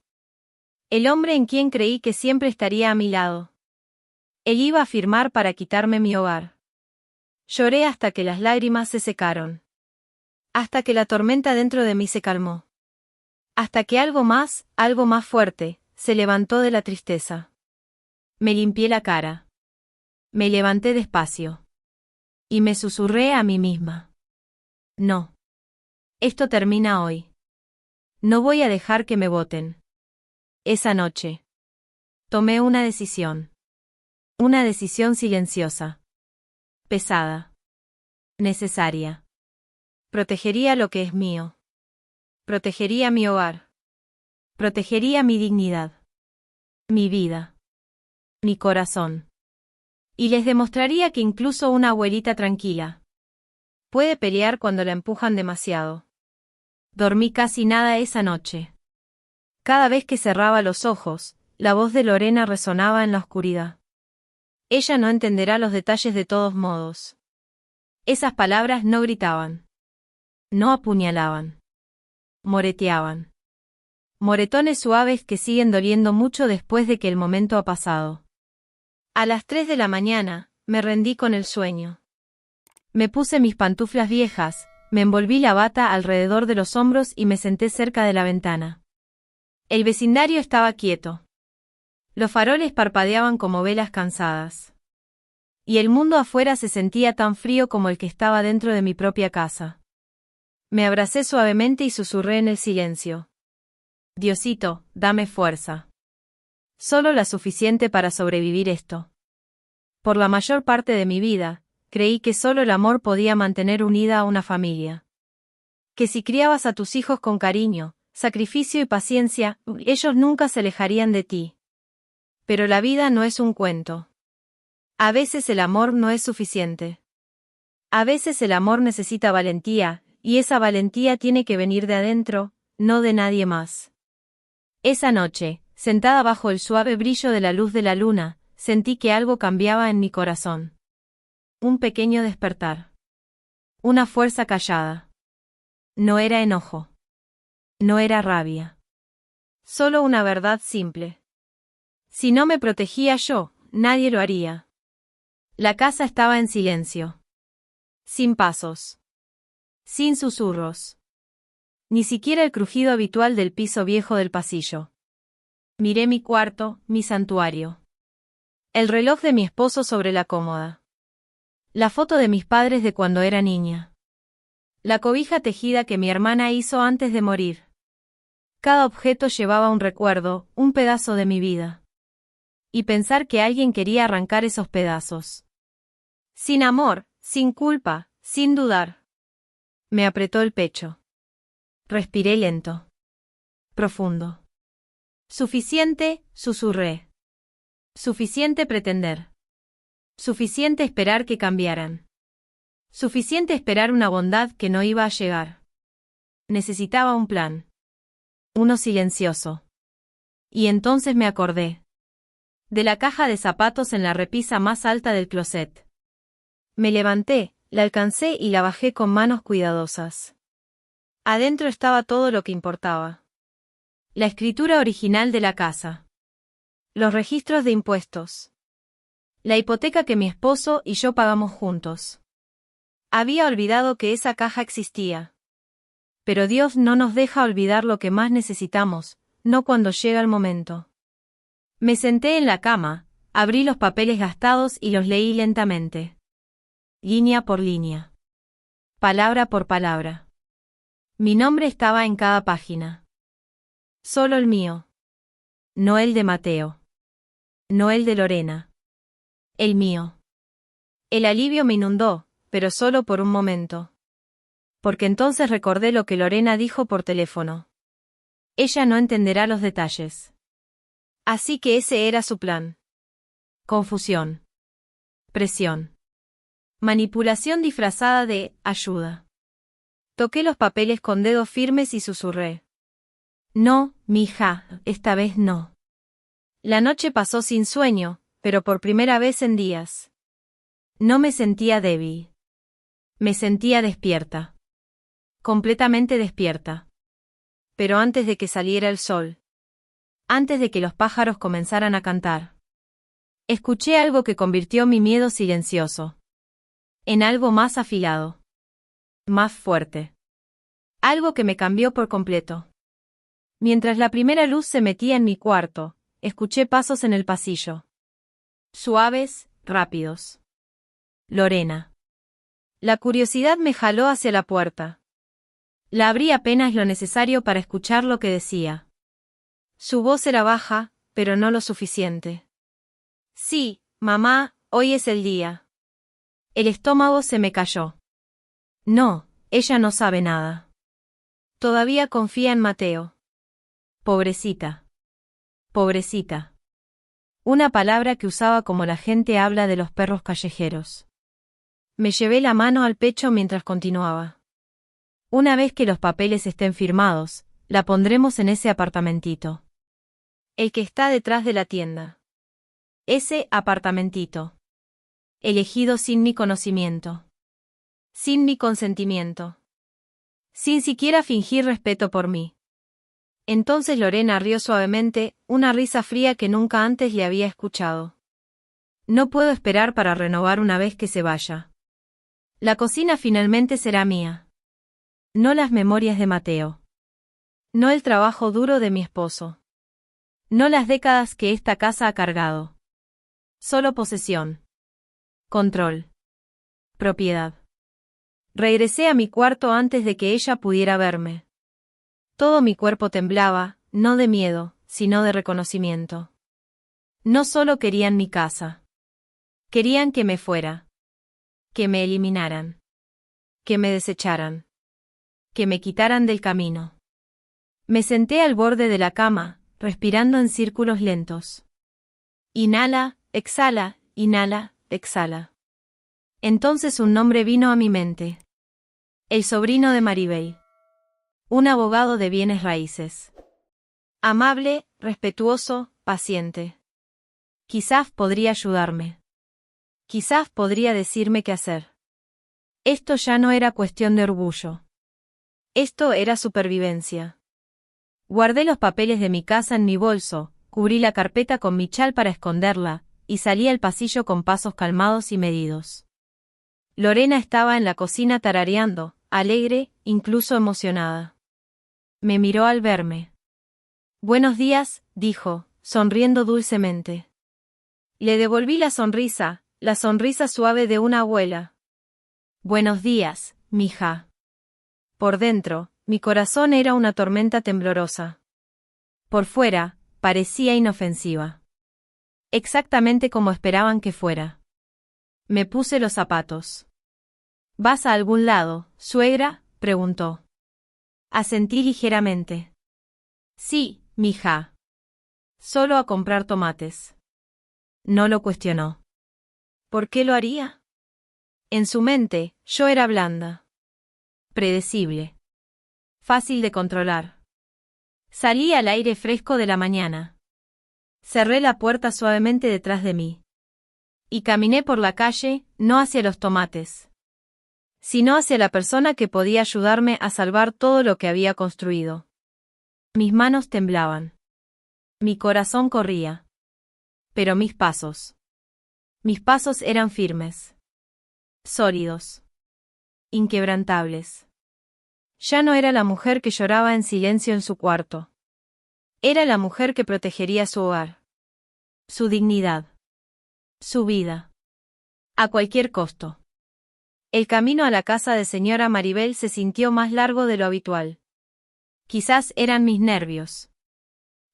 S1: El hombre en quien creí que siempre estaría a mi lado. Él iba a firmar para quitarme mi hogar. Lloré hasta que las lágrimas se secaron. Hasta que la tormenta dentro de mí se calmó. Hasta que algo más fuerte, se levantó de la tristeza. Me limpié la cara. Me levanté despacio. Y me susurré a mí misma. No. Esto termina hoy. No voy a dejar que me boten. Esa noche. Tomé una decisión. Una decisión silenciosa. Pesada. Necesaria. Protegería lo que es mío. Protegería mi hogar. Protegería mi dignidad. Mi vida. Mi corazón. Y les demostraría que incluso una abuelita tranquila puede pelear cuando la empujan demasiado. Dormí casi nada esa noche. Cada vez que cerraba los ojos, la voz de Lorena resonaba en la oscuridad. Ella no entenderá los detalles de todos modos. Esas palabras no gritaban. No apuñalaban. Moreteaban. Moretones suaves que siguen doliendo mucho después de que el momento ha pasado. A las 3 de la mañana, me rendí con el sueño. Me puse mis pantuflas viejas, me envolví la bata alrededor de los hombros y me senté cerca de la ventana. El vecindario estaba quieto. Los faroles parpadeaban como velas cansadas. Y el mundo afuera se sentía tan frío como el que estaba dentro de mi propia casa. Me abracé suavemente y susurré en el silencio. Diosito, dame fuerza. Solo la suficiente para sobrevivir esto. Por la mayor parte de mi vida, creí que solo el amor podía mantener unida a una familia. Que si criabas a tus hijos con cariño, sacrificio y paciencia, ellos nunca se alejarían de ti. Pero la vida no es un cuento. A veces el amor no es suficiente. A veces el amor necesita valentía, y esa valentía tiene que venir de adentro, no de nadie más. Esa noche, sentada bajo el suave brillo de la luz de la luna, sentí que algo cambiaba en mi corazón. Un pequeño despertar. Una fuerza callada. No era enojo. No era rabia. Solo una verdad simple. Si no me protegía yo, nadie lo haría. La casa estaba en silencio. Sin pasos. Sin susurros. Ni siquiera el crujido habitual del piso viejo del pasillo. Miré mi cuarto, mi santuario. El reloj de mi esposo sobre la cómoda. La foto de mis padres de cuando era niña. La cobija tejida que mi hermana hizo antes de morir. Cada objeto llevaba un recuerdo, un pedazo de mi vida. Y pensar que alguien quería arrancar esos pedazos. Sin amor, sin culpa, sin dudar. Me apretó el pecho. Respiré lento. Profundo. Suficiente, susurré. Suficiente pretender. Suficiente esperar que cambiaran. Suficiente esperar una bondad que no iba a llegar. Necesitaba un plan. Uno silencioso. Y entonces me acordé. De la caja de zapatos en la repisa más alta del closet. Me levanté, la alcancé y la bajé con manos cuidadosas. Adentro estaba todo lo que importaba. La escritura original de la casa. Los registros de impuestos. La hipoteca que mi esposo y yo pagamos juntos. Había olvidado que esa caja existía. Pero Dios no nos deja olvidar lo que más necesitamos, no cuando llega el momento. Me senté en la cama, abrí los papeles gastados y los leí lentamente. Línea por línea. Palabra por palabra. Mi nombre estaba en cada página. Solo el mío. No el de Mateo. No el de Lorena. El mío. El alivio me inundó, pero solo por un momento. Porque entonces recordé lo que Lorena dijo por teléfono. Ella no entenderá los detalles. Así que ese era su plan. Confusión. Presión. Manipulación disfrazada de ayuda. Toqué los papeles con dedos firmes y susurré. No, mija, esta vez no. La noche pasó sin sueño, pero por primera vez en días. No me sentía débil. Me sentía despierta. Completamente despierta. Pero antes de que saliera el sol. Antes de que los pájaros comenzaran a cantar. Escuché algo que convirtió mi miedo silencioso. En algo más afilado. Más fuerte. Algo que me cambió por completo. Mientras la primera luz se metía en mi cuarto, escuché pasos en el pasillo. Suaves, rápidos. Lorena. La curiosidad me jaló hacia la puerta. La abrí apenas lo necesario para escuchar lo que decía. Su voz era baja, pero no lo suficiente. Sí, mamá, hoy es el día. El estómago se me cayó. No, ella no sabe nada. Todavía confía en Mateo. Pobrecita. Pobrecita. Una palabra que usaba como la gente habla de los perros callejeros. Me llevé la mano al pecho mientras continuaba. Una vez que los papeles estén firmados, la pondremos en ese apartamentito. El que está detrás de la tienda. Ese apartamentito. Elegido sin mi conocimiento. Sin mi consentimiento. Sin siquiera fingir respeto por mí. Entonces Lorena rió suavemente, una risa fría que nunca antes le había escuchado. No puedo esperar para renovar una vez que se vaya. La cocina finalmente será mía. No las memorias de Mateo. No el trabajo duro de mi esposo. No las décadas que esta casa ha cargado. Solo posesión. Control. Propiedad. Regresé a mi cuarto antes de que ella pudiera verme. Todo mi cuerpo temblaba, no de miedo, sino de reconocimiento. No solo querían mi casa. Querían que me fuera. Que me eliminaran. Que me desecharan. Que me quitaran del camino. Me senté al borde de la cama, respirando en círculos lentos. Inhala, exhala, inhala, exhala. Entonces un nombre vino a mi mente. El sobrino de Maribel. Un abogado de bienes raíces. Amable, respetuoso, paciente. Quizás podría ayudarme. Quizás podría decirme qué hacer. Esto ya no era cuestión de orgullo. Esto era supervivencia. Guardé los papeles de mi casa en mi bolso, cubrí la carpeta con mi chal para esconderla, y salí al pasillo con pasos calmados y medidos. Lorena estaba en la cocina tarareando, alegre, incluso emocionada. Me miró al verme. «Buenos días», dijo, sonriendo dulcemente. Le devolví la sonrisa suave de una abuela. «Buenos días, mija». Por dentro, mi corazón era una tormenta temblorosa. Por fuera, parecía inofensiva. Exactamente como esperaban que fuera. Me puse los zapatos. «¿Vas a algún lado, suegra?», preguntó. Asentí ligeramente. «Sí, mija. Solo a comprar tomates». No lo cuestionó. ¿Por qué lo haría? En su mente, yo era blanda. Predecible. Fácil de controlar. Salí al aire fresco de la mañana. Cerré la puerta suavemente detrás de mí. Y caminé por la calle, no hacia los tomates, sino hacia la persona que podía ayudarme a salvar todo lo que había construido. Mis manos temblaban. Mi corazón corría. Pero mis pasos eran firmes. Sólidos. Inquebrantables. Ya no era la mujer que lloraba en silencio en su cuarto. Era la mujer que protegería su hogar. Su dignidad. Su vida. A cualquier costo. El camino a la casa de señora Maribel se sintió más largo de lo habitual. Quizás eran mis nervios.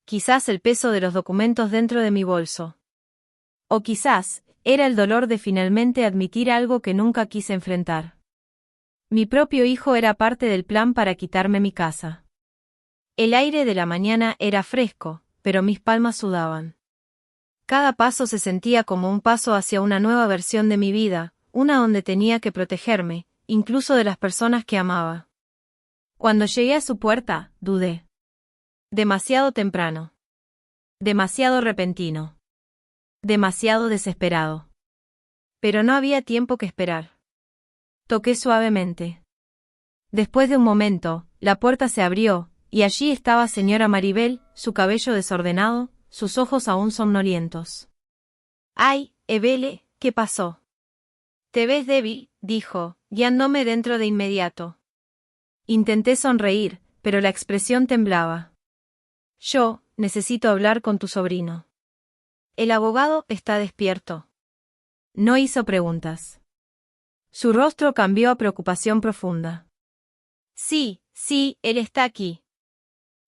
S1: Quizás el peso de los documentos dentro de mi bolso. O quizás, era el dolor de finalmente admitir algo que nunca quise enfrentar. Mi propio hijo era parte del plan para quitarme mi casa. El aire de la mañana era fresco, pero mis palmas sudaban. Cada paso se sentía como un paso hacia una nueva versión de mi vida, una donde tenía que protegerme, incluso de las personas que amaba. Cuando llegué a su puerta, dudé. Demasiado temprano. Demasiado repentino. Demasiado desesperado. Pero no había tiempo que esperar. Toqué suavemente. Después de un momento, la puerta se abrió, y allí estaba señora Maribel, su cabello desordenado, sus ojos aún somnolientos. «Ay, Evele, ¿qué pasó?» «Te ves débil», dijo, guiándome dentro de inmediato. Intenté sonreír, pero la expresión temblaba. «Yo, necesito hablar con tu sobrino». «El abogado está despierto». No hizo preguntas. Su rostro cambió a preocupación profunda. «Sí, él está aquí».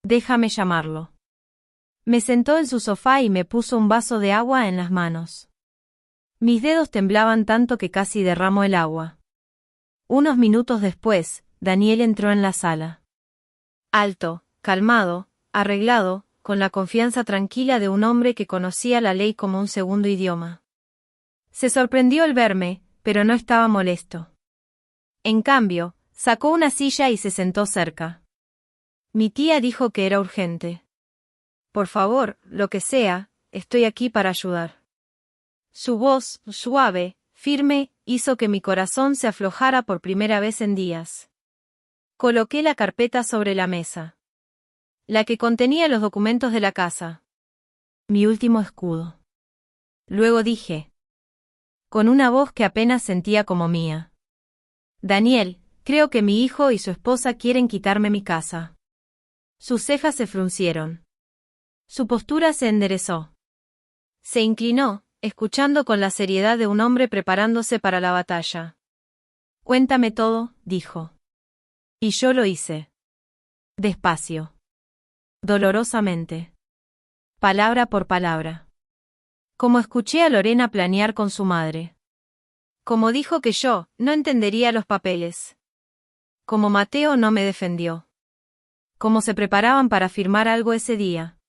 S1: «Déjame llamarlo». Me sentó en su sofá y me puso un vaso de agua en las manos. Mis dedos temblaban tanto que casi derramó el agua. Unos minutos después, Daniel entró en la sala. Alto, calmado, arreglado, con la confianza tranquila de un hombre que conocía la ley como un segundo idioma. Se sorprendió al verme, pero no estaba molesto. En cambio, sacó una silla y se sentó cerca. Mi tía dijo que era urgente. «Por favor, lo que sea, estoy aquí para ayudar». Su voz, suave, firme, hizo que mi corazón se aflojara por primera vez en días. Coloqué la carpeta sobre la mesa. La que contenía los documentos de la casa. Mi último escudo. Luego dije, con una voz que apenas sentía como mía: «Daniel, creo que mi hijo y su esposa quieren quitarme mi casa». Sus cejas se fruncieron. Su postura se enderezó. Se inclinó, escuchando con la seriedad de un hombre preparándose para la batalla. «Cuéntame todo», dijo. Y yo lo hice. Despacio. Dolorosamente. Palabra por palabra. Como escuché a Lorena planear con su madre. Como dijo que yo no entendería los papeles. Como Mateo no me defendió. Como se preparaban para firmar algo ese día.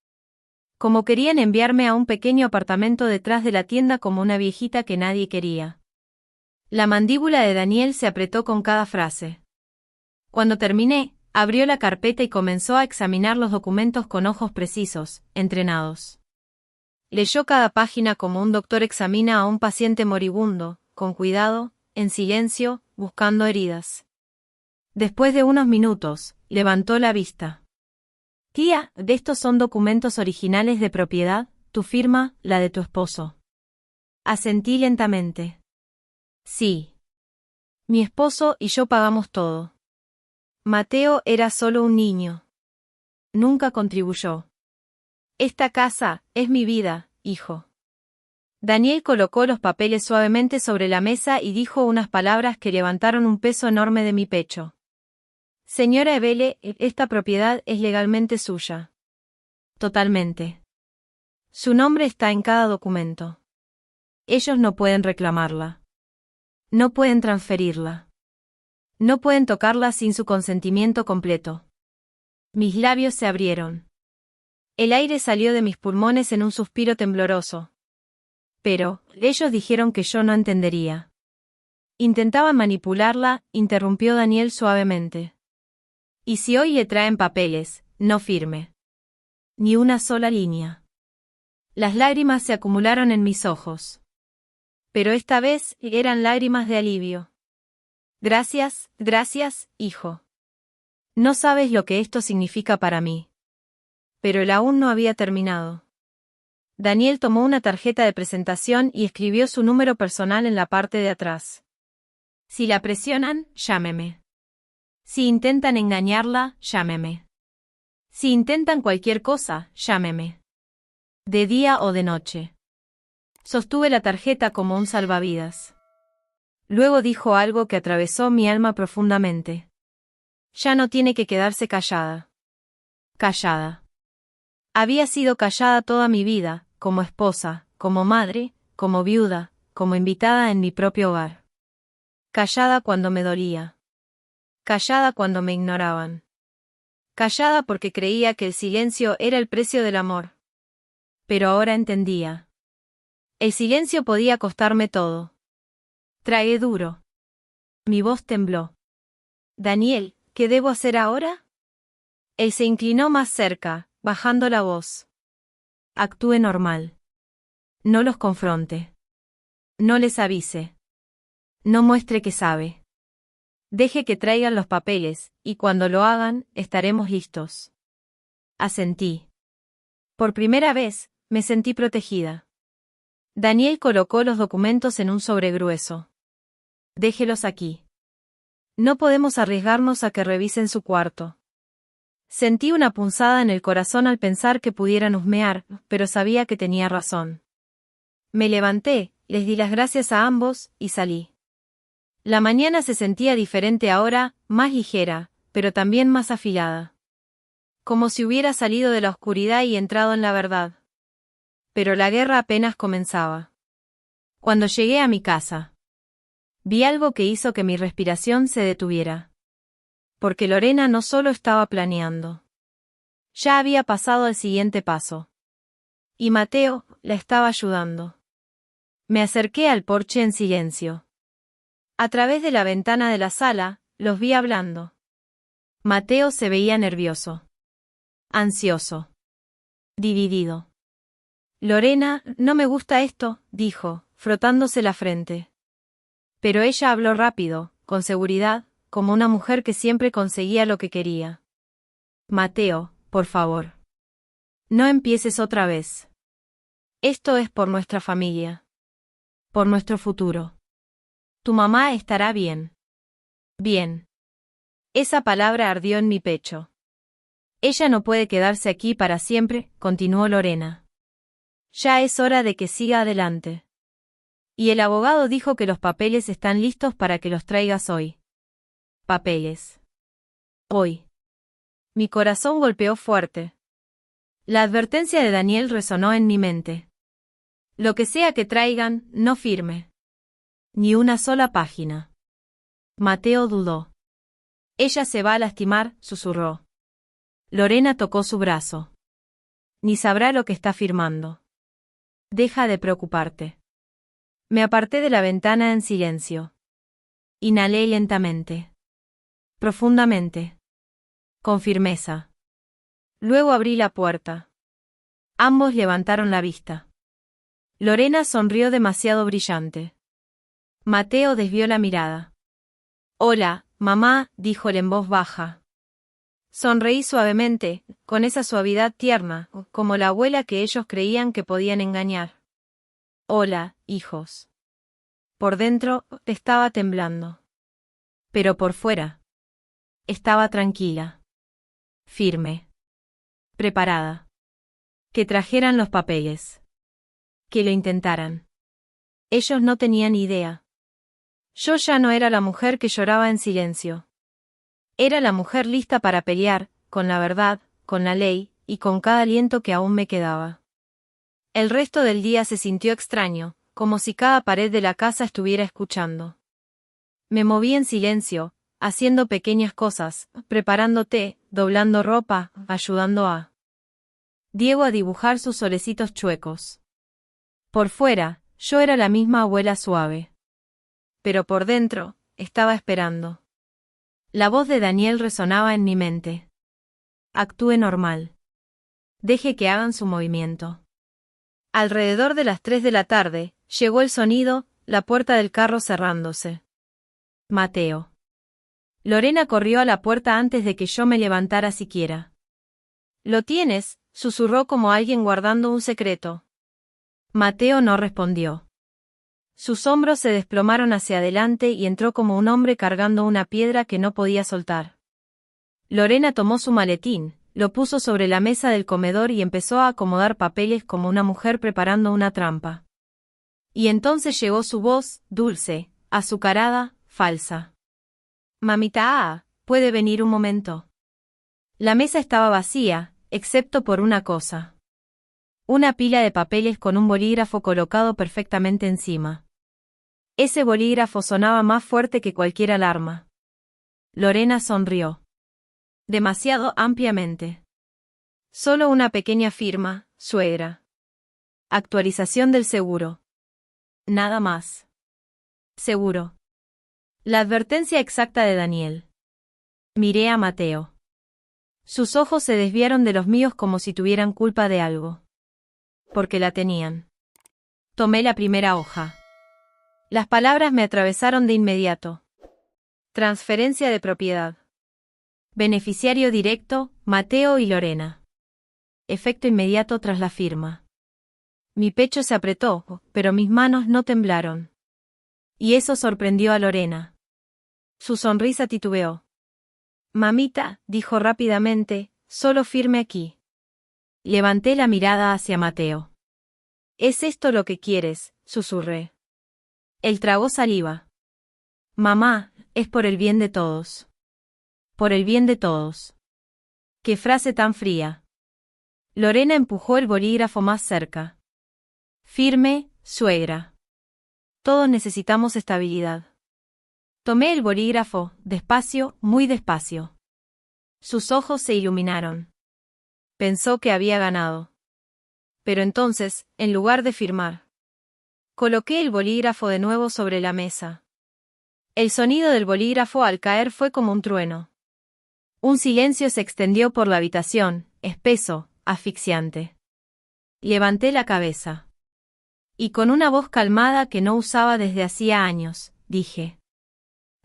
S1: Como querían enviarme a un pequeño apartamento detrás de la tienda como una viejita que nadie quería. La mandíbula de Daniel se apretó con cada frase. Cuando terminé, abrió la carpeta y comenzó a examinar los documentos con ojos precisos, entrenados. Leyó cada página como un doctor examina a un paciente moribundo, con cuidado, en silencio, buscando heridas. Después de unos minutos, levantó la vista. Tía, ¿de estos son documentos originales de propiedad, tu firma, la de tu esposo? Asentí lentamente. Sí. Mi esposo y yo pagamos todo. Mateo era solo un niño. Nunca contribuyó. Esta casa es mi vida, hijo. Daniel colocó los papeles suavemente sobre la mesa y dijo unas palabras que levantaron un peso enorme de mi pecho. Señora Evele, esta propiedad es legalmente suya. Totalmente. Su nombre está en cada documento. Ellos no pueden reclamarla. No pueden transferirla. No pueden tocarla sin su consentimiento completo. Mis labios se abrieron. El aire salió de mis pulmones en un suspiro tembloroso. Pero, ellos dijeron que yo no entendería. Intentaban manipularla, interrumpió Daniel suavemente. Y si hoy le traen papeles, no firme. Ni una sola línea. Las lágrimas se acumularon en mis ojos. Pero esta vez eran lágrimas de alivio. Gracias, hijo. No sabes lo que esto significa para mí. Pero él aún no había terminado. Daniel tomó una tarjeta de presentación y escribió su número personal en la parte de atrás. Si la presionan, llámeme. Si intentan engañarla, llámeme. Si intentan cualquier cosa, llámeme. De día o de noche. Sostuve la tarjeta como un salvavidas. Luego dijo algo que atravesó mi alma profundamente. Ya no tiene que quedarse callada. Callada. Había sido callada toda mi vida, como esposa, como madre, como viuda, como invitada en mi propio hogar. Callada cuando me dolía. Callada cuando me ignoraban. Callada porque creía que el silencio era el precio del amor. Pero ahora entendía. El silencio podía costarme todo. Tragué duro. Mi voz tembló. Daniel, ¿qué debo hacer ahora? Él se inclinó más cerca, bajando la voz. Actúe normal. No los confronte. No les avise. No muestre que sabe. Deje que traigan los papeles, y cuando lo hagan, estaremos listos. Asentí. Por primera vez, me sentí protegida. Daniel colocó los documentos en un sobre grueso. Déjelos aquí. No podemos arriesgarnos a que revisen su cuarto. Sentí una punzada en el corazón al pensar que pudieran husmear, pero sabía que tenía razón. Me levanté, les di las gracias a ambos, y salí. La mañana se sentía diferente ahora, más ligera, pero también más afilada. Como si hubiera salido de la oscuridad y entrado en la verdad. Pero la guerra apenas comenzaba. Cuando llegué a mi casa, vi algo que hizo que mi respiración se detuviera. Porque Lorena no solo estaba planeando. Ya había pasado al siguiente paso. Y Mateo la estaba ayudando. Me acerqué al porche en silencio. A través de la ventana de la sala, los vi hablando. Mateo se veía nervioso. Ansioso. Dividido. Lorena, no me gusta esto, dijo, frotándose la frente. Pero ella habló rápido, con seguridad, como una mujer que siempre conseguía lo que quería. Mateo, por favor. No empieces otra vez. Esto es por nuestra familia. Por nuestro futuro. Tu mamá estará bien. Bien. Esa palabra ardió en mi pecho. Ella no puede quedarse aquí para siempre, continuó Lorena. Ya es hora de que siga adelante. Y el abogado dijo que los papeles están listos para que los traigas hoy. Papeles. Hoy. Mi corazón golpeó fuerte. La advertencia de Daniel resonó en mi mente. Lo que sea que traigan, no firme. Ni una sola página. Mateo dudó. Ella se va a lastimar, susurró. Lorena tocó su brazo. Ni sabrá lo que está firmando. Deja de preocuparte. Me aparté de la ventana en silencio. Inhalé lentamente. Profundamente. Con firmeza. Luego abrí la puerta. Ambos levantaron la vista. Lorena sonrió demasiado brillante. Mateo desvió la mirada. Hola, mamá, dijo él en voz baja. Sonreí suavemente, con esa suavidad tierna, como la abuela que ellos creían que podían engañar. Hola, hijos. Por dentro, estaba temblando. Pero por fuera, estaba tranquila. Firme. Preparada. Que trajeran los papeles. Que lo intentaran. Ellos no tenían idea. Yo ya no era la mujer que lloraba en silencio. Era la mujer lista para pelear, con la verdad, con la ley, y con cada aliento que aún me quedaba. El resto del día se sintió extraño, como si cada pared de la casa estuviera escuchando. Me moví en silencio, haciendo pequeñas cosas, preparando té, doblando ropa, ayudando a Diego a dibujar sus solecitos chuecos. Por fuera, yo era la misma abuela suave. Pero por dentro, estaba esperando. La voz de Daniel resonaba en mi mente. Actúe normal. Deje que hagan su movimiento. Alrededor de las 3 de la tarde, llegó el sonido, la puerta del carro cerrándose. Mateo. Lorena corrió a la puerta antes de que yo me levantara siquiera. ¿Lo tienes?, susurró como alguien guardando un secreto. Mateo no respondió. Sus hombros se desplomaron hacia adelante y entró como un hombre cargando una piedra que no podía soltar. Lorena tomó su maletín, lo puso sobre la mesa del comedor y empezó a acomodar papeles como una mujer preparando una trampa. Y entonces llegó su voz, dulce, azucarada, falsa. Mamita, ¿puede venir un momento? La mesa estaba vacía, excepto por una cosa. Una pila de papeles con un bolígrafo colocado perfectamente encima. Ese bolígrafo sonaba más fuerte que cualquier alarma. Lorena sonrió. Demasiado ampliamente. Solo una pequeña firma, suegra. Actualización del seguro. Nada más. Seguro. La advertencia exacta de Daniel. Miré a Mateo. Sus ojos se desviaron de los míos como si tuvieran culpa de algo. Porque la tenían. Tomé la primera hoja. Las palabras me atravesaron de inmediato. Transferencia de propiedad. Beneficiario directo, Mateo y Lorena. Efecto inmediato tras la firma. Mi pecho se apretó, pero mis manos no temblaron. Y eso sorprendió a Lorena. Su sonrisa titubeó. Mamita, dijo rápidamente, solo firme aquí. Levanté la mirada hacia Mateo. ¿Es esto lo que quieres?, susurré. Él tragó saliva. Mamá, es por el bien de todos. Por el bien de todos. Qué frase tan fría. Lorena empujó el bolígrafo más cerca. Firme, suegra. Todos necesitamos estabilidad. Tomé el bolígrafo, despacio, muy despacio. Sus ojos se iluminaron. Pensó que había ganado. Pero entonces, en lugar de firmar, coloqué el bolígrafo de nuevo sobre la mesa. El sonido del bolígrafo al caer fue como un trueno. Un silencio se extendió por la habitación, espeso, asfixiante. Levanté la cabeza. Y con una voz calmada que no usaba desde hacía años, dije.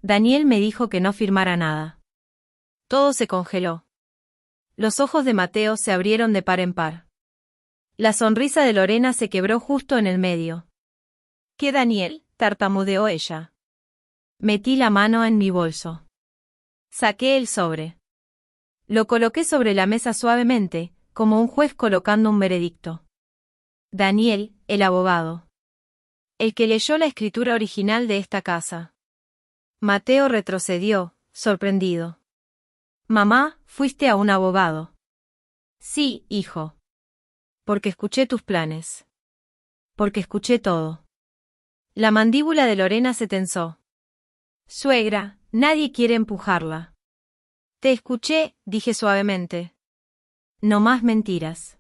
S1: Daniel me dijo que no firmara nada. Todo se congeló. Los ojos de Mateo se abrieron de par en par. La sonrisa de Lorena se quebró justo en el medio. ¿Qué Daniel?, tartamudeó ella. Metí la mano en mi bolso. Saqué el sobre. Lo coloqué sobre la mesa suavemente, como un juez colocando un veredicto. Daniel, el abogado. El que leyó la escritura original de esta casa. Mateo retrocedió, sorprendido. Mamá, fuiste a un abogado. Sí, hijo. Porque escuché tus planes. Porque escuché todo. La mandíbula de Lorena se tensó. Suegra, nadie quiere empujarla. Te escuché, dije suavemente. No más mentiras.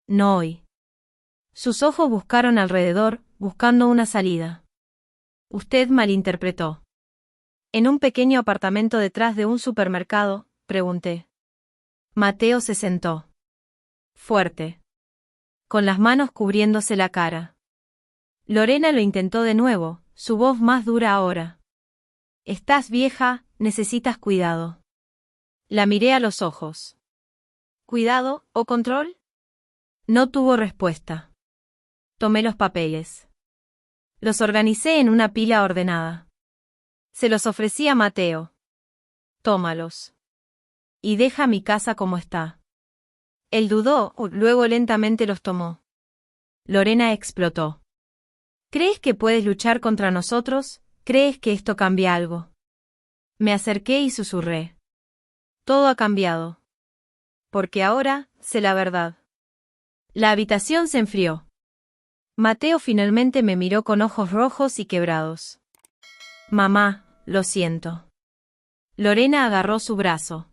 S1: No hoy. Sus ojos buscaron alrededor, buscando una salida. Usted malinterpretó. ¿En un pequeño apartamento detrás de un supermercado?, pregunté. Mateo se sentó. Fuerte. Con las manos cubriéndose la cara. Lorena lo intentó de nuevo, su voz más dura ahora. Estás vieja, necesitas cuidado. La miré a los ojos. ¿Cuidado o control? No tuvo respuesta. Tomé los papeles. Los organicé en una pila ordenada. Se los ofrecí a Mateo. Tómalos. Y deja mi casa como está. Él dudó, luego lentamente los tomó. Lorena explotó. ¿Crees que puedes luchar contra nosotros? ¿Crees que esto cambia algo? Me acerqué y susurré. Todo ha cambiado. Porque ahora, sé la verdad. La habitación se enfrió. Mateo finalmente me miró con ojos rojos y quebrados. Mamá, lo siento. Lorena agarró su brazo.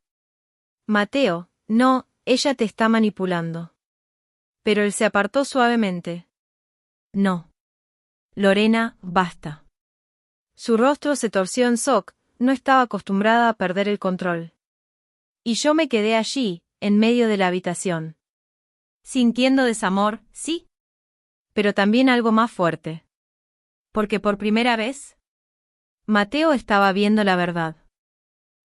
S1: Mateo, no, ella te está manipulando. Pero él se apartó suavemente. No. Lorena, basta. Su rostro se torció en shock, no estaba acostumbrada a perder el control. Y yo me quedé allí, en medio de la habitación. Sintiendo desamor, sí. Pero también algo más fuerte. Porque por primera vez, Mateo estaba viendo la verdad.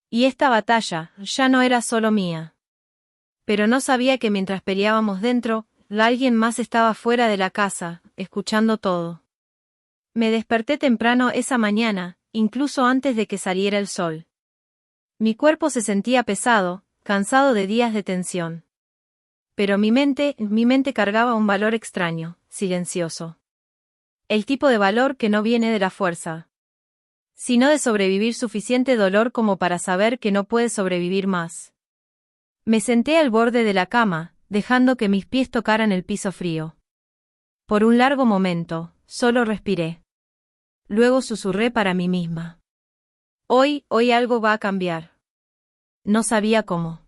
S1: Y esta batalla ya no era solo mía. Pero no sabía que mientras peleábamos dentro, alguien más estaba fuera de la casa, escuchando todo. Me desperté temprano esa mañana, incluso antes de que saliera el sol. Mi cuerpo se sentía pesado, cansado de días de tensión. Pero mi mente cargaba un valor extraño, silencioso. El tipo de valor que no viene de la fuerza, sino de sobrevivir suficiente dolor como para saber que no puede sobrevivir más. Me senté al borde de la cama, dejando que mis pies tocaran el piso frío. Por un largo momento, solo respiré. Luego susurré para mí misma. Hoy algo va a cambiar. No sabía cómo.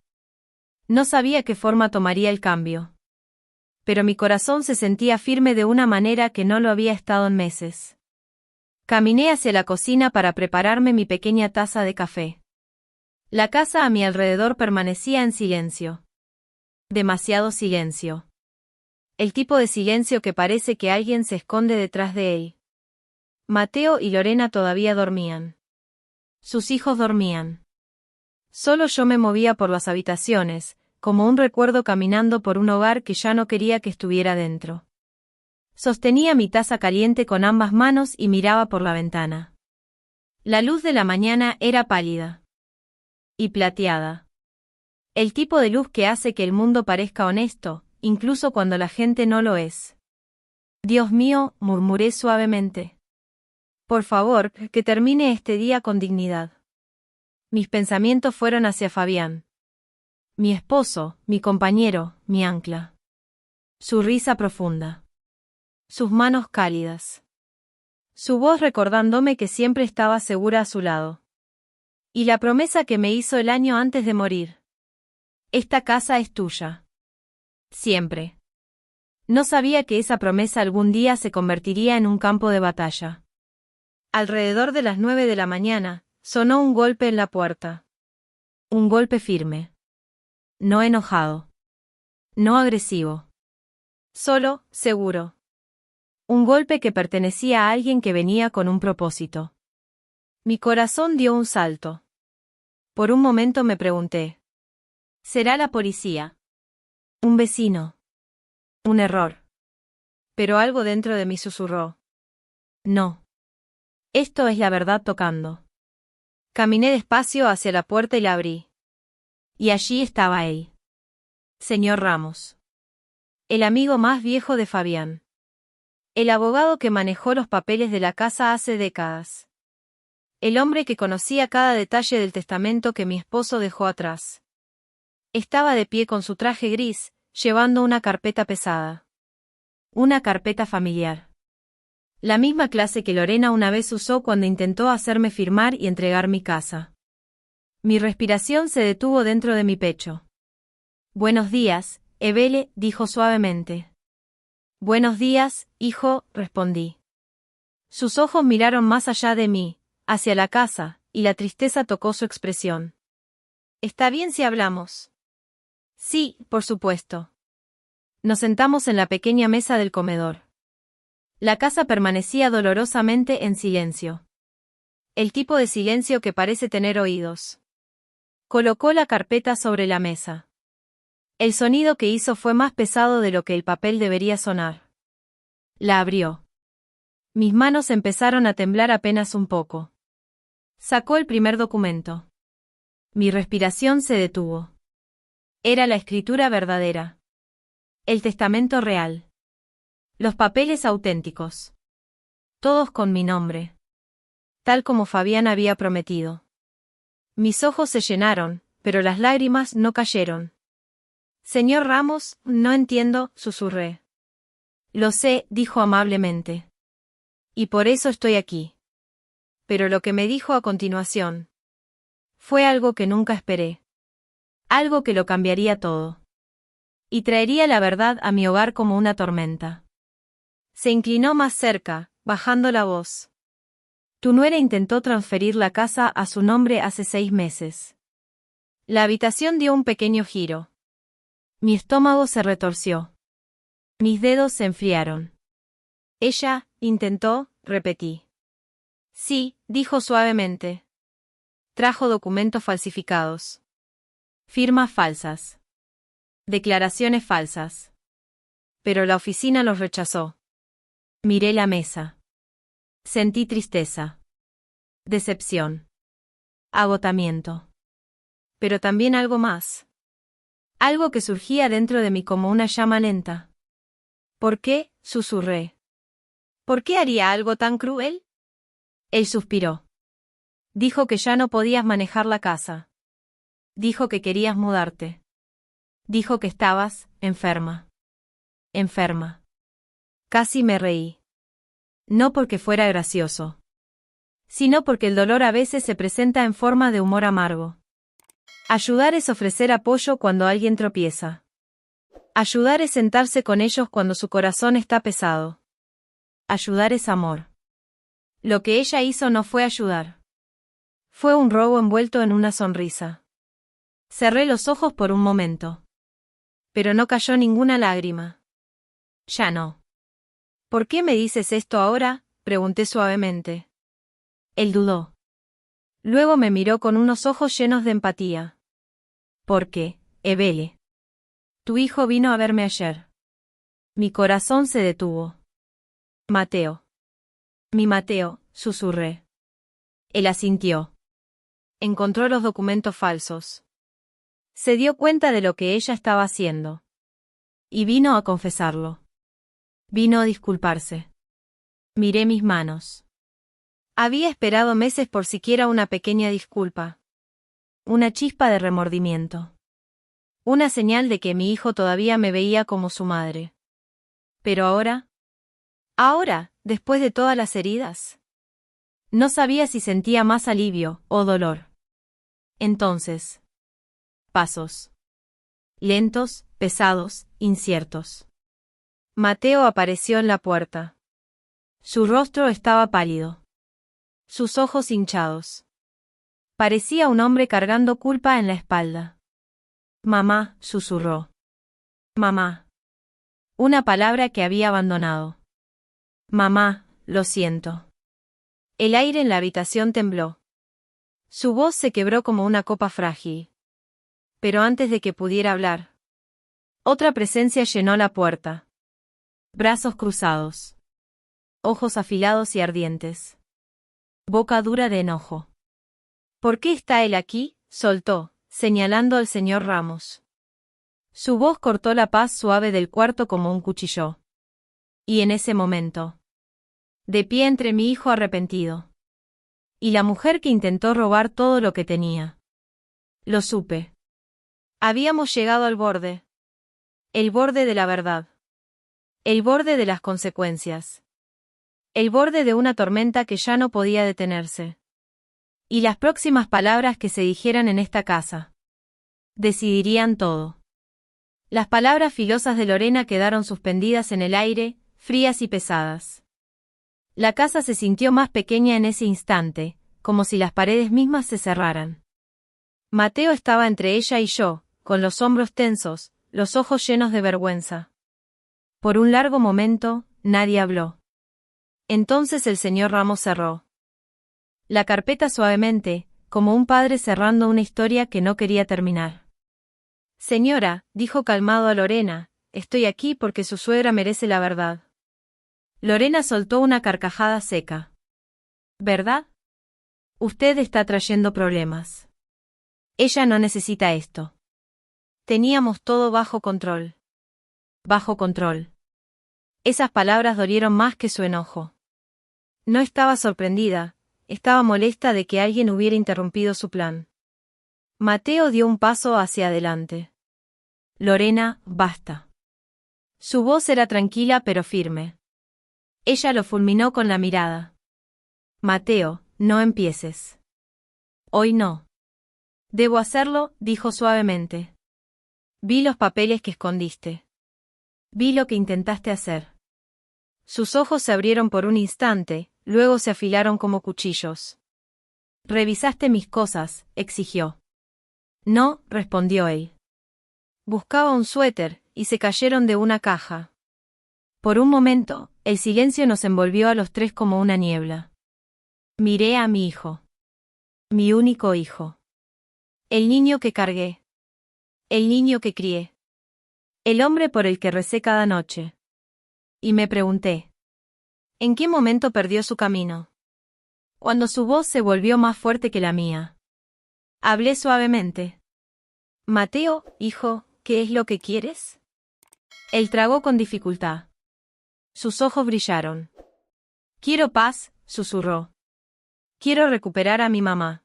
S1: No sabía qué forma tomaría el cambio. Pero mi corazón se sentía firme de una manera que no lo había estado en meses. Caminé hacia la cocina para prepararme mi pequeña taza de café. La casa a mi alrededor permanecía en silencio. Demasiado silencio. El tipo de silencio que parece que alguien se esconde detrás de él. Mateo y Lorena todavía dormían. Sus hijos dormían. Solo yo me movía por las habitaciones, como un recuerdo caminando por un hogar que ya no quería que estuviera dentro. Sostenía mi taza caliente con ambas manos y miraba por la ventana. La luz de la mañana era pálida. Y plateada. El tipo de luz que hace que el mundo parezca honesto, incluso cuando la gente no lo es. Dios mío, murmuré suavemente. Por favor, que termine este día con dignidad. Mis pensamientos fueron hacia Fabián. Mi esposo, mi compañero, mi ancla. Su risa profunda. Sus manos cálidas. Su voz recordándome que siempre estaba segura a su lado. Y la promesa que me hizo el año antes de morir. Esta casa es tuya. Siempre. No sabía que esa promesa algún día se convertiría en un campo de batalla. Alrededor de las 9 de la mañana, sonó un golpe en la puerta. Un golpe firme. No enojado. No agresivo. Solo, seguro. Un golpe que pertenecía a alguien que venía con un propósito. Mi corazón dio un salto. Por un momento me pregunté. ¿Será la policía? ¿Un vecino? Un error. Pero algo dentro de mí susurró. No. Esto es la verdad tocando. Caminé despacio hacia la puerta y la abrí. Y allí estaba él. Señor Ramos. El amigo más viejo de Fabián. El abogado que manejó los papeles de la casa hace décadas. El hombre que conocía cada detalle del testamento que mi esposo dejó atrás. Estaba de pie con su traje gris, llevando una carpeta pesada. Una carpeta familiar. La misma clase que Lorena una vez usó cuando intentó hacerme firmar y entregar mi casa. Mi respiración se detuvo dentro de mi pecho. Buenos días, Evele, dijo suavemente. Buenos días, hijo, respondí. Sus ojos miraron más allá de mí, hacia la casa, y la tristeza tocó su expresión. ¿Está bien si hablamos? Sí, por supuesto. Nos sentamos en la pequeña mesa del comedor. La casa permanecía dolorosamente en silencio. El tipo de silencio que parece tener oídos. Colocó la carpeta sobre la mesa. El sonido que hizo fue más pesado de lo que el papel debería sonar. La abrió. Mis manos empezaron a temblar apenas un poco. Sacó el primer documento. Mi respiración se detuvo. Era la escritura verdadera. El testamento real. Los papeles auténticos. Todos con mi nombre. Tal como Fabián había prometido. Mis ojos se llenaron, pero las lágrimas no cayeron. Señor Ramos, no entiendo, susurré. Lo sé, dijo amablemente. Y por eso estoy aquí. Pero lo que me dijo a continuación fue algo que nunca esperé. Algo que lo cambiaría todo. Y traería la verdad a mi hogar como una tormenta. Se inclinó más cerca, bajando la voz. Tu nuera intentó transferir la casa a su nombre hace 6 meses. La habitación dio un pequeño giro. Mi estómago se retorció. Mis dedos se enfriaron. Ella intentó, repetí. Sí, dijo suavemente. Trajo documentos falsificados. Firmas falsas. Declaraciones falsas. Pero la oficina los rechazó. Miré la mesa. Sentí tristeza. Decepción. Agotamiento. Pero también algo más. Algo que surgía dentro de mí como una llama lenta. ¿Por qué? Susurré. ¿Por qué haría algo tan cruel? Él suspiró. Dijo que ya no podías manejar la casa. Dijo que querías mudarte. Dijo que estabas enferma. Enferma. Casi me reí. No porque fuera gracioso, sino porque el dolor a veces se presenta en forma de humor amargo. Ayudar es ofrecer apoyo cuando alguien tropieza. Ayudar es sentarse con ellos cuando su corazón está pesado. Ayudar es amor. Lo que ella hizo no fue ayudar. Fue un robo envuelto en una sonrisa. Cerré los ojos por un momento. Pero no cayó ninguna lágrima. Ya no. ¿Por qué me dices esto ahora? Pregunté suavemente. Él dudó. Luego me miró con unos ojos llenos de empatía. ¿Por qué, Evele? Tu hijo vino a verme ayer. Mi corazón se detuvo. Mateo. Mi Mateo, susurré. Él asintió. Encontró los documentos falsos. Se dio cuenta de lo que ella estaba haciendo. Y vino a confesarlo. Vino a disculparse. Miré mis manos. Había esperado meses por siquiera una pequeña disculpa. Una chispa de remordimiento. Una señal de que mi hijo todavía me veía como su madre. Pero ahora... Ahora, después de todas las heridas. No sabía si sentía más alivio o dolor. Entonces... Pasos. Lentos, pesados, inciertos. Mateo apareció en la puerta. Su rostro estaba pálido. Sus ojos hinchados. Parecía un hombre cargando culpa en la espalda. Mamá, susurró. Mamá. Una palabra que había abandonado. Mamá, lo siento. El aire en la habitación tembló. Su voz se quebró como una copa frágil. Pero antes de que pudiera hablar, otra presencia llenó la puerta. Brazos cruzados. Ojos afilados y ardientes. Boca dura de enojo. ¿Por qué está él aquí? Soltó, señalando al señor Ramos. Su voz cortó la paz suave del cuarto como un cuchillo. Y en ese momento, de pie entre mi hijo arrepentido y la mujer que intentó robar todo lo que tenía. Lo supe. Habíamos llegado al borde. El borde de la verdad. El borde de las consecuencias. El borde de una tormenta que ya no podía detenerse. Y las próximas palabras que se dijeran en esta casa decidirían todo. Las palabras filosas de Lorena quedaron suspendidas en el aire, frías y pesadas. La casa se sintió más pequeña en ese instante, como si las paredes mismas se cerraran. Mateo estaba entre ella y yo, con los hombros tensos, los ojos llenos de vergüenza. Por un largo momento, nadie habló. Entonces el señor Ramos cerró la carpeta suavemente, como un padre cerrando una historia que no quería terminar. Señora, dijo calmado a Lorena, estoy aquí porque su suegra merece la verdad. Lorena soltó una carcajada seca. ¿Verdad? Usted está trayendo problemas. Ella no necesita esto. Teníamos todo bajo control. Bajo control. Esas palabras dolieron más que su enojo. No estaba sorprendida, estaba molesta de que alguien hubiera interrumpido su plan. Mateo dio un paso hacia adelante. Lorena, basta. Su voz era tranquila pero firme. Ella lo fulminó con la mirada. Mateo, no empieces. Hoy no. Debo hacerlo, dijo suavemente. Vi los papeles que escondiste. Vi lo que intentaste hacer. Sus ojos se abrieron por un instante, luego se afilaron como cuchillos. Revisaste mis cosas, exigió. No, respondió él. Buscaba un suéter, y se cayeron de una caja. Por un momento, el silencio nos envolvió a los tres como una niebla. Miré a mi hijo. Mi único hijo. El niño que cargué. El niño que crié. El hombre por el que recé cada noche. Y me pregunté. ¿En qué momento perdió su camino? Cuando su voz se volvió más fuerte que la mía. Hablé suavemente. Mateo, hijo, ¿qué es lo que quieres? Él tragó con dificultad. Sus ojos brillaron. Quiero paz, susurró. Quiero recuperar a mi mamá.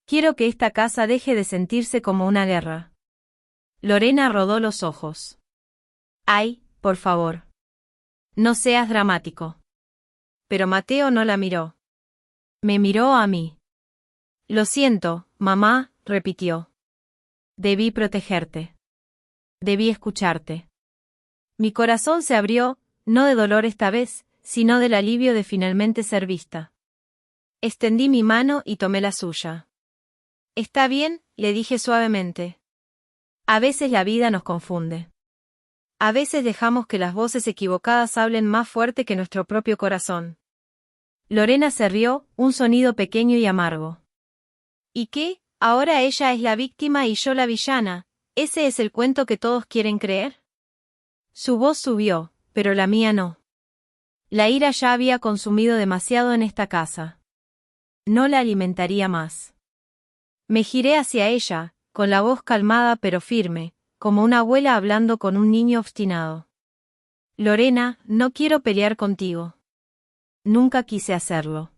S1: Quiero que esta casa deje de sentirse como una guerra. Lorena rodó los ojos. Ay, por favor. No seas dramático. Pero Mateo no la miró. Me miró a mí. Lo siento, mamá, repitió. Debí protegerte. Debí escucharte. Mi corazón se abrió, no de dolor esta vez, sino del alivio de finalmente ser vista. Extendí mi mano y tomé la suya. Está bien, le dije suavemente. A veces la vida nos confunde. A veces dejamos que las voces equivocadas hablen más fuerte que nuestro propio corazón. Lorena se rió, un sonido pequeño y amargo. ¿Y qué? ¿Ahora ella es la víctima y yo la villana? ¿Ese es el cuento que todos quieren creer? Su voz subió, pero la mía no. La ira ya había consumido demasiado en esta casa. No la alimentaría más. Me giré hacia ella, con la voz calmada pero firme, como una abuela hablando con un niño obstinado. Lorena, no quiero pelear contigo. Nunca quise hacerlo.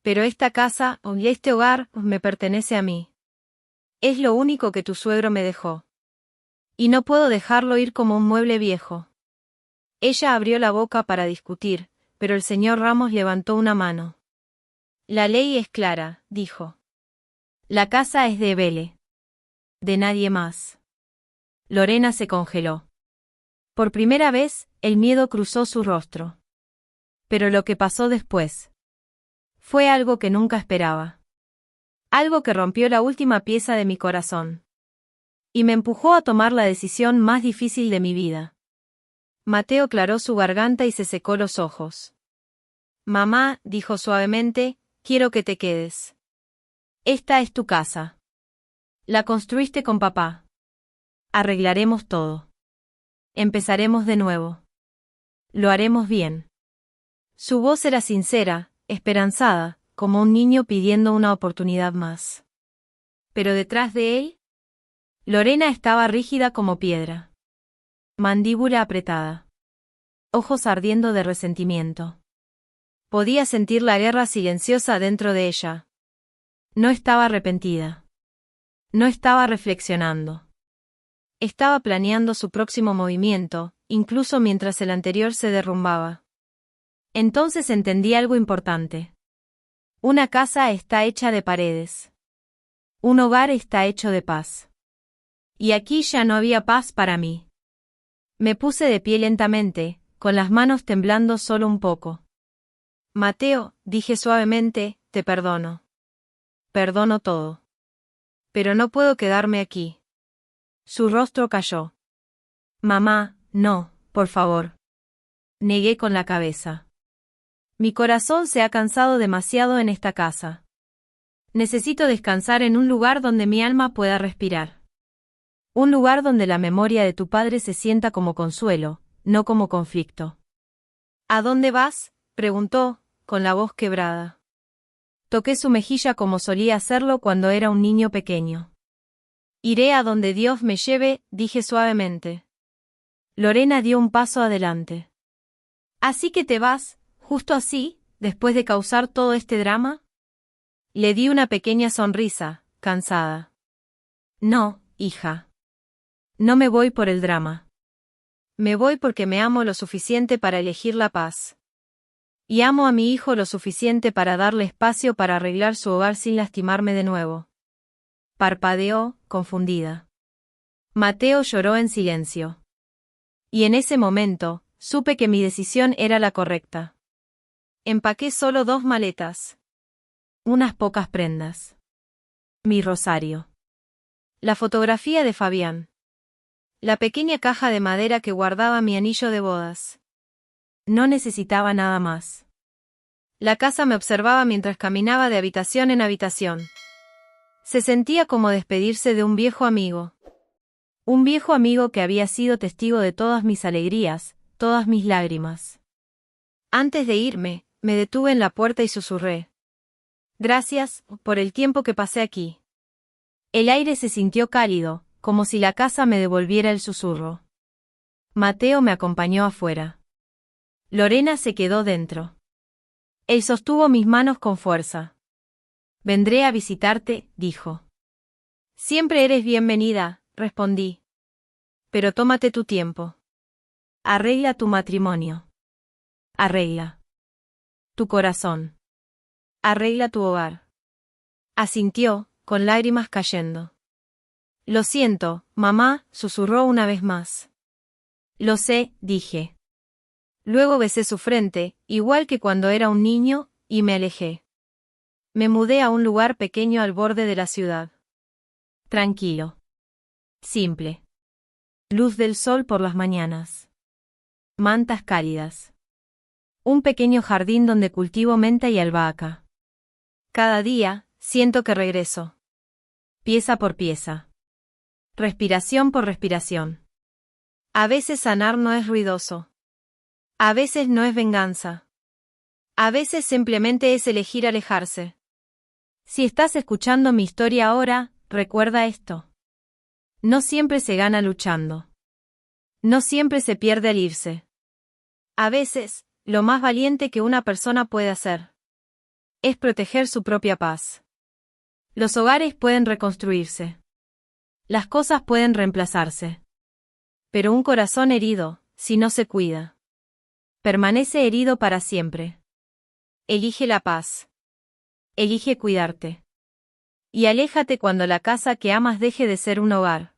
S1: Pero esta casa, y este hogar, me pertenece a mí. Es lo único que tu suegro me dejó. Y no puedo dejarlo ir como un mueble viejo. Ella abrió la boca para discutir, pero el señor Ramos levantó una mano. La ley es clara, dijo. La casa es de Vele. De nadie más. Lorena se congeló. Por primera vez, el miedo cruzó su rostro. Pero lo que pasó después fue algo que nunca esperaba. Algo que rompió la última pieza de mi corazón. Y me empujó a tomar la decisión más difícil de mi vida. Mateo aclaró su garganta y se secó los ojos. Mamá, dijo suavemente, quiero que te quedes. Esta es tu casa. La construiste con papá. Arreglaremos todo. Empezaremos de nuevo. Lo haremos bien. Su voz era sincera, esperanzada, como un niño pidiendo una oportunidad más. Pero detrás de él, Lorena estaba rígida como piedra. Mandíbula apretada. Ojos ardiendo de resentimiento. Podía sentir la guerra silenciosa dentro de ella. No estaba arrepentida. No estaba reflexionando. Estaba planeando su próximo movimiento, incluso mientras el anterior se derrumbaba. Entonces entendí algo importante. Una casa está hecha de paredes. Un hogar está hecho de paz. Y aquí ya no había paz para mí. Me puse de pie lentamente, con las manos temblando solo un poco. Mateo, dije suavemente, te perdono. Perdono todo. Pero no puedo quedarme aquí. Su rostro cayó. Mamá, no, por favor. Negué con la cabeza. Mi corazón se ha cansado demasiado en esta casa. Necesito descansar en un lugar donde mi alma pueda respirar. Un lugar donde la memoria de tu padre se sienta como consuelo, no como conflicto. ¿A dónde vas?, preguntó, con la voz quebrada. Toqué su mejilla como solía hacerlo cuando era un niño pequeño. Iré a donde Dios me lleve, dije suavemente. Lorena dio un paso adelante. ¿Así que te vas, justo así, después de causar todo este drama? Le di una pequeña sonrisa, cansada. No, hija. No me voy por el drama. Me voy porque me amo lo suficiente para elegir la paz. Y amo a mi hijo lo suficiente para darle espacio para arreglar su hogar sin lastimarme de nuevo. Parpadeó, confundida. Mateo lloró en silencio. Y en ese momento, supe que mi decisión era la correcta. Empaqué solo 2 maletas. Unas pocas prendas. Mi rosario. La fotografía de Fabián. La pequeña caja de madera que guardaba mi anillo de bodas. No necesitaba nada más. La casa me observaba mientras caminaba de habitación en habitación. Se sentía como despedirse de un viejo amigo. Un viejo amigo que había sido testigo de todas mis alegrías, todas mis lágrimas. Antes de irme, me detuve en la puerta y susurré. Gracias, por el tiempo que pasé aquí. El aire se sintió cálido, como si la casa me devolviera el susurro. Mateo me acompañó afuera. Lorena se quedó dentro. Él sostuvo mis manos con fuerza. Vendré a visitarte, dijo. Siempre eres bienvenida, respondí. Pero tómate tu tiempo. Arregla tu matrimonio. Arregla tu corazón. Arregla tu hogar. Asintió, con lágrimas cayendo. Lo siento, mamá, susurró una vez más. Lo sé, dije. Luego besé su frente, igual que cuando era un niño, y me alejé. Me mudé a un lugar pequeño al borde de la ciudad. Tranquilo. Simple. Luz del sol por las mañanas. Mantas cálidas. Un pequeño jardín donde cultivo menta y albahaca. Cada día, siento que regreso. Pieza por pieza. Respiración por respiración. A veces sanar no es ruidoso. A veces no es venganza. A veces simplemente es elegir alejarse. Si estás escuchando mi historia ahora, recuerda esto. No siempre se gana luchando. No siempre se pierde al irse. A veces, lo más valiente que una persona puede hacer es proteger su propia paz. Los hogares pueden reconstruirse. Las cosas pueden reemplazarse. Pero un corazón herido, si no se cuida, permanece herido para siempre. Elige la paz. Elige cuidarte. Y aléjate cuando la casa que amas deje de ser un hogar.